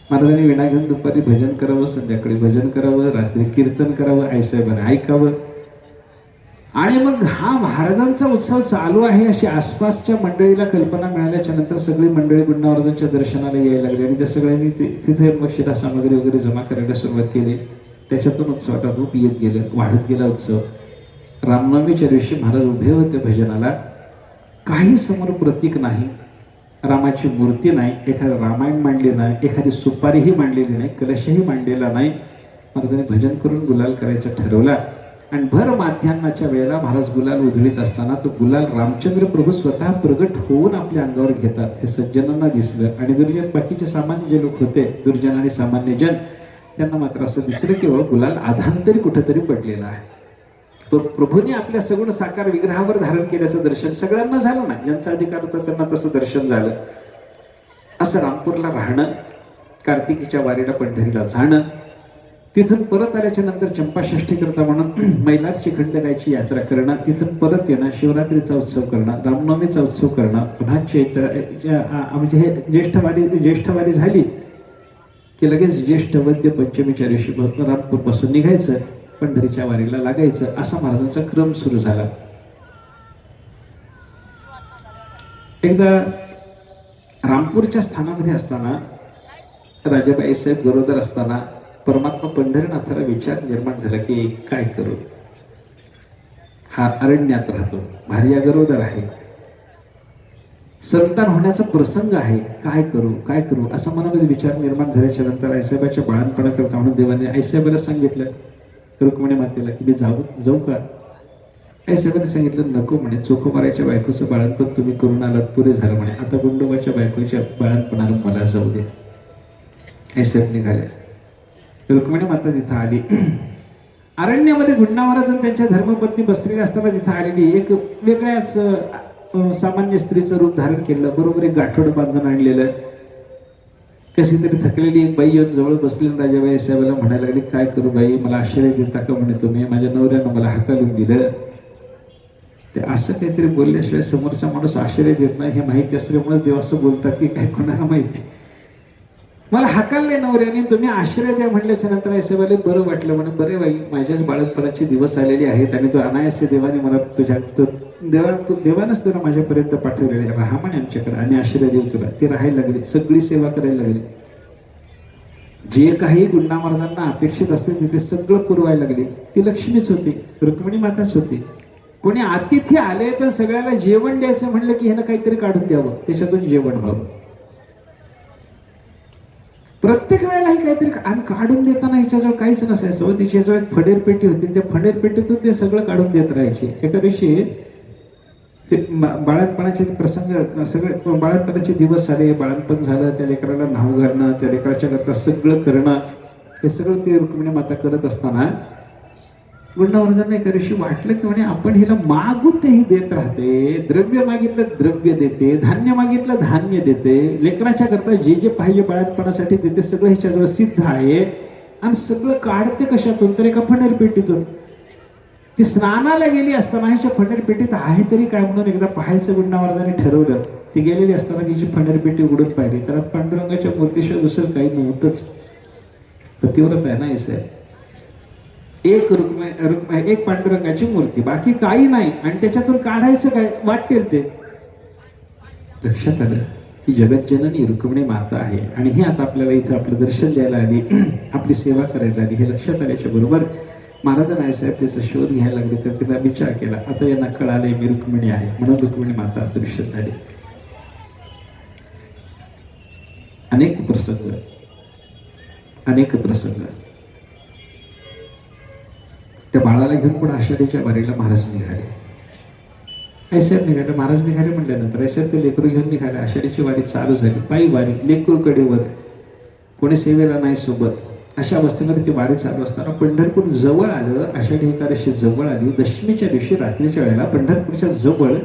महाराजांनी विणा घेऊन दुपारी भजन करावं, संध्याकाळी भजन करावं, रात्री कीर्तन करावं, आईसाहेबांनी ऐकावं. आणि मग हा महाराजांचा उत्सव चालू आहे अशी आसपासच्या मंडळीला कल्पना मिळाल्याच्या नंतर सगळी मंडळी गुंडा महाराजांच्या दर्शनाला यायला लागली आणि त्या सगळ्यांनी तिथे मग शिरा सामग्री वगैरे जमा करायला सुरुवात केली. त्याच्यातून उत्सवाचा रूप येत गेलं, वाढत गेला उत्सव. रामनवमीच्या दिवशी महाराज उभे होते भजनाला. काही समोर प्रतीक नाही, रामाची मूर्ती नाही, एखादं रामायण मांडले नाही, एखादी सुपारीही मांडलेली नाही, कलशही मांडलेला नाही. महाराजांनी भजन करून गुलाल करायचं ठरवला आणि भर माध्यान्नाच्या वेळेला महाराज गुलाल उधळीत असताना तो गुलाल रामचंद्र प्रभू स्वतः प्रगट होऊन आपल्या अंगावर घेतात. हे सज्जनांना दिसलं आणि दुर्जन बाकीचे सामान्य जे लोक होते, दुर्जन आणि सामान्य जन, त्यांना मात्र असं दिसलं की गुलाल आधांतरी कुठेतरी पडलेला आहे. प्रभूने आपल्या सगुण साकार विग्रहावर धारण केल्याचं दर्शन सगळ्यांना झालं नाही. ज्यांचा अधिकार होता त्यांना तसं दर्शन झालं. असं रामपूरला राहणं, कार्तिकीच्या वारीला पंढरीला जाणं, तिथून परत आल्याच्या नंतर चंपाषष्ठी करता म्हणून मैलारची खंडेरायाची यात्रा करणं, तिथून परत येणं, शिवरात्रीचा उत्सव करणं, रामनवमीचा उत्सव करणं, पुन्हा म्हणजे हे ज्येष्ठ वारी झाली की लगेच ज्येष्ठ वद्य पंचमीच्या दिवशी रामपूरपासून निघायचं, पंढरीच्या वारीला लागायचं. असा महाराजांचा क्रम सुरू झाला. एकदा रामपूरच्या स्थानामध्ये असताना राजाबाई साहेब गरोदर असताना परमात्मा पंढरीनाथाला विचार निर्माण झाला की काय करू. हा अरण्यात राहतो, भार्या गरोदर आहे, संतान होण्याचा प्रसंग आहे, काय करू असा मनामध्ये विचार निर्माण झाल्याच्या नंतर आईसाहेबाच्या बाळणपणा करता म्हणून देवाने आईसाहेबाला सांगितलं, रुक्मिणी मातेला की मी जाऊ का. आईसाहेबांनी सांगितलं नको म्हणे, चोखोबाराच्या बायकोचं बाळणपण तुम्ही करून आलात, पुरे झालं म्हणे, आता गुंडोबाच्या बायकोच्या बाळणपणाला मला जाऊ दे. आईसाहेब निघाले. रुक्मिणी माता तिथं आली. अरण्यामध्ये गुंडा महाराज त्यांच्या धर्मपत्नी बसलेल्या असताना तिथं आलेली एक वेगळ्याच सामान्य स्त्रीचं रूप धारण केलं. बरोबर एक गाठोड बांधून आणलेलं. कशी तरी थकलेली एक बाई येऊन जवळ बसलेली राजाबाई साहेबाला म्हणायला लागली, काय करू बाई, मला आश्रय देता का म्हणे तुम्ही, माझ्या नवऱ्यानं मला हाकालून दिलं. ते असं काहीतरी बोलल्याशिवाय समोरचा माणूस आश्रय देत नाही हे माहिती असल्यामुळेच देव असं बोलतात की काय कोणाला माहिती. मला हाकालले नवऱ्याने, तुम्ही आश्रय द्या म्हटल्याच्या नंतर आईसाहेबाला बरं वाटलं. म्हणे बरे बाई, माझ्याच बाळणपणाचे दिवस आलेले आहेत आणि तो अनायासे देवाने मला देवानंच तुला माझ्यापर्यंत पाठवलेले, राहा म्हणे आमच्याकडे, आम्ही आश्रय देऊ तुला. ते राहायला लागले, सगळी सेवा करायला लागली. जे काही गुंडा महाराजांना अपेक्षित असते ते सगळं पुरवायला लागले. ती लक्ष्मीच होती, रुक्मिणी माताच होती. कोणी अतिथी आले तर सगळ्याला जेवण द्यायचं म्हणलं की ह्यानं काहीतरी काढून द्यावं, त्याच्यातून जेवण व्हावं. प्रत्येक वेळेला हे काहीतरी आणि काढून देताना हिच्याजवळ काहीच नसायचं. तिच्याजवळ एक फडेर पेटी होती, त्या फडेर पेटीतून ते सगळं काढून देत राहायचे. एका दिवशी ते बाळणपणाचे प्रसंग, सगळे बाळणपणाचे दिवस आले, बाळणपण झालं, त्या लेकराला न्हाऊ घालणं, त्या लेकराच्या करता सगळं करणं, हे सगळं ते रुक्मिणी माता करत असताना गुंडा महाराजांना एका दिवशी वाटलं की म्हणे आपण हिला मागू तेही देत राहते, द्रव्य मागितलं द्रव्य देते, धान्य मागितलं धान्य देते, लेकराच्या करता जे जे पाहिजे बाळणपणासाठी देते, सगळं हिच्याजवळ सिद्ध आहे आणि सगळं काढते कशातून तर एका फणेर पेटीतून. ती स्नानाला गेली असताना हिच्या फणेरपेटीत आहे तरी काय म्हणून एकदा पाहायचं गुंडावरदाने ठरवलं. ती गेलेली असताना तिची फणेरपेटी उघडून पाहिली तर पांडुरंगाच्या मूर्तीशिवाय दुसरं काही नव्हतंच. पतिव्रत आहे ना हे साहेब. एक पांडुरंगाची मूर्ती, बाकी काही नाही. आणि त्याच्यातून काढायचं काय, वाटेल ते. लक्षात आलं ही जगज्जननी रुक्मिणी माता आहे आणि ही आता आपल्याला इथं आपलं दर्शन द्यायला आली, आपली सेवा करायला आली. हे लक्षात आल्याच्या बरोबर महाराज नायसाहेब त्याचा शोध घ्यायला लागले. तर तिला विचार केला, आता यांना कळाले मी रुक्मिणी आहे म्हणून रुक्मिणी माता अदृश्य झाली. अनेक प्रसंग त्या बाळाला घेऊन पण आषाढीच्या वारीला महाराज निघाले. आईसाहेब निघाले, महाराज निघाले म्हटल्यानंतर आईसाहेब ते लेकरू घेऊन निघाले. आषाढीची वारी चालू झाली, पायी वारी, लेकरू कडेवर, कोणी सेवेला नाही सोबत. अशा अवस्थेमध्ये ती वारी चालू असताना पंढरपूर जवळ आलं. आषाढी एकादशी जवळ आली. दशमीच्या दिवशी रात्रीच्या वेळेला पंढरपूरच्या जवळ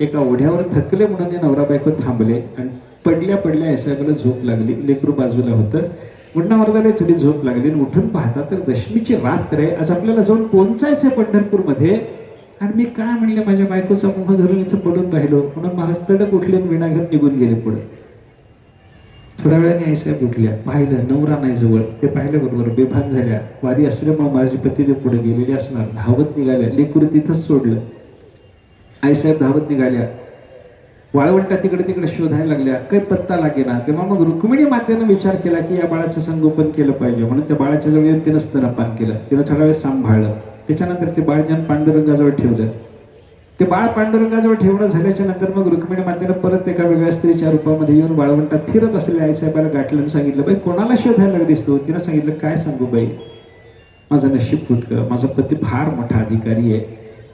एका ओढ्यावर थकले म्हणून नवरा बायको थांबले आणि पडल्या आईसाहेबाला झोप लागली. लेकरू बाजूला होतं. गुंडावरदाला थोडी झोप लागली आणि उठून पाहता तर दशमीची रात्र आहे. आज आपल्याला जाऊन पोहोचायचंय पंढरपूरमध्ये. आणि मी काय म्हणले, माझ्या बायकोचा मोह धरून इथं पडून राहिलो. म्हणून महाराज तडक उठले आणि विणा घेऊन निघून गेले पुढे. थोड्या वेळाने आईसाहेब उठल्या, पाहिलं नवरा नाही जवळ. ते पाहिलं बरोबर बेभान झाल्या. वारी असल्यामुळे माझे पतीदेव पुढे गेलेले असणार. धावत निघाल्या, लेकरू तिथंच सोडलं. आईसाहेब धावत निघाल्या. वाळवंटा तिकडे शोधायला लागल्या, काही पत्ता लागेना. तेव्हा मग रुक्मिणी मातेनं विचार केला की या बाळाचं संगोपन केलं पाहिजे. म्हणून त्या बाळाच्या जवळ येऊन तिनं स्तनपान केलं. तिला थोडा वेळ सांभाळलं. त्याच्यानंतर ते बाळ ज्ञान पांडुरंगाजवळ ठेवलं. ते बाळ पांडुरंगाजवळ ठेवणं झाल्याच्या नंतर मग रुक्मिणी मातेनं परत एका वेगळ्या स्त्रीच्या रूपामध्ये येऊन वाळवंटात फिरत असलेल्या आईसाहेबाला गाठलं आणि सांगितलं, बाई कोणाला शोधायला लागलीस तू? तिनं सांगितलं, काय सांगू बाई, माझं नशीब फुटकं. माझा पती फार मोठा अधिकारी आहे,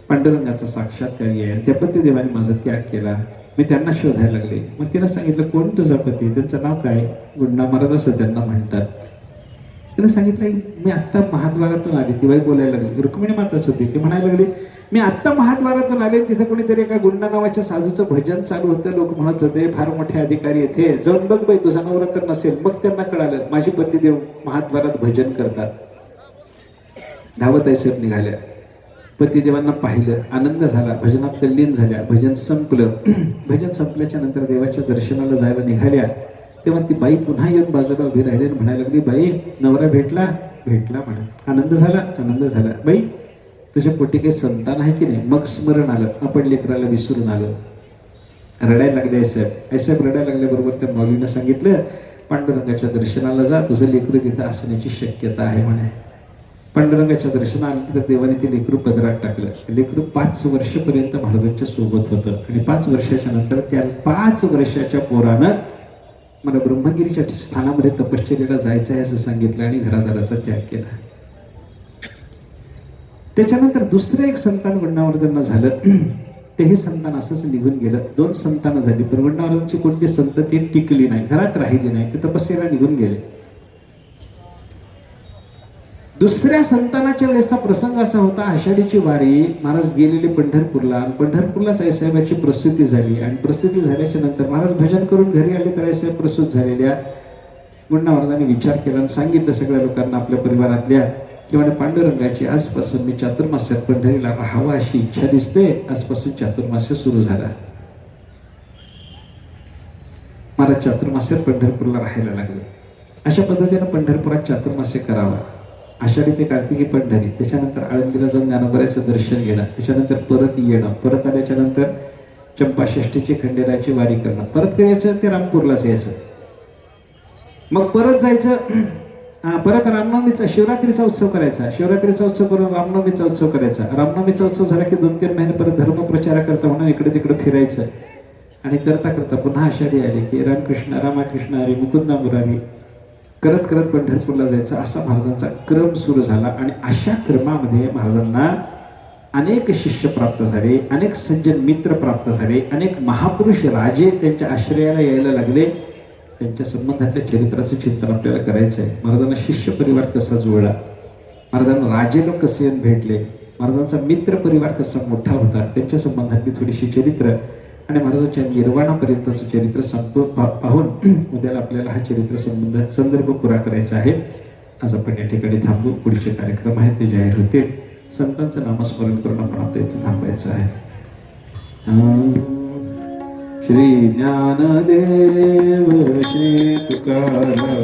पांडुरंगाचा साक्षात्कारी आहे आणि त्या पतिदेवाने माझा त्याग केला. मी त्यांना शोधायला लागले. मग तिनं सांगितलं, कोण तुझा पती? त्यांचं नाव काय? गुंडा महाराज असं त्यांना म्हणतात. तिनं सांगितलं, मी आत्ता महाद्वारातून आली. ती बाई बोलायला लागली, रुक्मिणी माताच होती. ती म्हणायला लागली, मी आत्ता महाद्वारातून आले. तिथे कोणीतरी एका गुंडा नावाच्या साधूचं भजन चालू होतं. लोक म्हणत होते फार मोठे अधिकारी येथे, जाऊन बघ बाई, तुझा नवरा तर नसेल. मग त्यांना कळालं माझे पतिदेव महाद्वारात भजन करतात. धावत आईसाहेब निघाल्या. पतिदेवांना पाहिलं, आनंद झाला, भजनात तल्लीन झाल्या. भजन संपलं. भजन संपल्याच्या नंतर देवाच्या दर्शनाला जायला निघाल्या. तेव्हा ती बाई पुन्हा येऊन बाजूला उभी राहिली आणि म्हणायला लागली, बाई नवरा भेटला म्हणा. आनंद झाला. बाई तुझ्या पोटी काही संतान आहे की नाही? मग स्मरण आलं, आपण लेकराला विसरून आलो. रडायला लागले आईसाहेब रडायला लागल्याबरोबर त्या माऊलीनं सांगितलं, पांडुरंगाच्या दर्शनाला जा, तुझं लेकरू तिथं असण्याची शक्यता आहे म्हणे. पांडुरंगाच्या दर्शनाला तर देवाने ते लेकरू पदरात टाकलं. लेकरू 5 वर्षपर्यंत महाराजांच्या सोबत होतं आणि 5 वर्षाच्या नंतर त्या 5 वर्षाच्या पोरानं मला ब्रह्मगिरीच्या स्थानामध्ये तपश्चर्याला जायचं आहे असं सांगितलं आणि घरादाराचा त्याग केला. त्याच्यानंतर दुसरं एक संतान गुंडावर्धन झालं. तेही संतान असंच निघून गेलं. 2 संतानं झाली, पण गुंडावर्धनची कोणती संत ती टिकली नाही, घरात राहिली नाही, ते तपस्येला निघून गेले. दुसऱ्या संतानाच्या वेळेसचा प्रसंग असा होता, आषाढीची वारी, महाराज गेलेले पंढरपूरला आणि पंढरपूरलाच आईसाहेबाची प्रसूती झाली. आणि प्रसूती झाल्याच्या नंतर महाराज भजन करून घरी आले तर आईसाहेब प्रसूत झालेल्या. गुंडावर्धाने विचार केला आणि सांगितलं सगळ्या लोकांना आपल्या परिवारातल्या की म्हणे, पांडुरंगाची आजपासून मी चातुर्मास्यात पंढरीला राहावं अशी इच्छा दिसते. आजपासून चातुर्मास्य सुरू झाला. महाराज चातुर्मास्यात पंढरपूरला राहायला लागले. अशा पद्धतीनं पंढरपुरात चातुर्मास्य करावा. आषाढी ते कार्तिकी पंढरी, त्याच्यानंतर आळंदीला जाऊन ज्ञानोबराचं दर्शन घेणं, त्याच्यानंतर परत येणं, परत आल्याच्या नंतर चंपाषष्ठीची खंडेराची वारी करणं, परत करायचं ते रामपूरलाच यायचं, मग परत जायचं, परत रामनवमीचा शिवरात्रीचा उत्सव करायचा, शिवरात्रीचा उत्सव करून रामनवमीचा उत्सव करायचा, रामनवमीचा उत्सव झाला की 2-3 महिने परत धर्मप्रचार करता म्हणून इकडे तिकडे फिरायचं. आणि करता करता पुन्हा आषाढी आली की रामकृष्ण रामाकृष्ण हरी मुकुंदा मुरारी करत करत पंढरपूरला जायचं. असा महाराजांचा क्रम सुरू झाला. आणि अशा क्रमामध्ये महाराजांना अनेक शिष्य प्राप्त झाले, अनेक सज्जन मित्र प्राप्त झाले, अनेक महापुरुष राजे त्यांच्या आश्रयाला यायला लागले. त्यांच्या संबंधातल्या चरित्राचं चिंतन आपल्याला करायचं आहे. महाराजांना शिष्य परिवार कसा जुळला, महाराजांना राजे लोक कसे येऊन भेटले, महाराजांचा मित्र परिवार कसा मोठा होता, त्यांच्या संबंधातली थोडीशी चरित्र आणि महाराजांच्या निर्वाणापर्यंतचं चरित्र पाहून उद्याला आपल्याला हा चरित्र संदर्भ पुरा करायचा आहे. आज आपण या ठिकाणी थांबू. पुढचे कार्यक्रम आहेत ते जाहीर होतील. संतांचं नामस्मरण करून आपण आता इथे थांबायचं आहे. श्री ज्ञानदेव श्री तुकाराम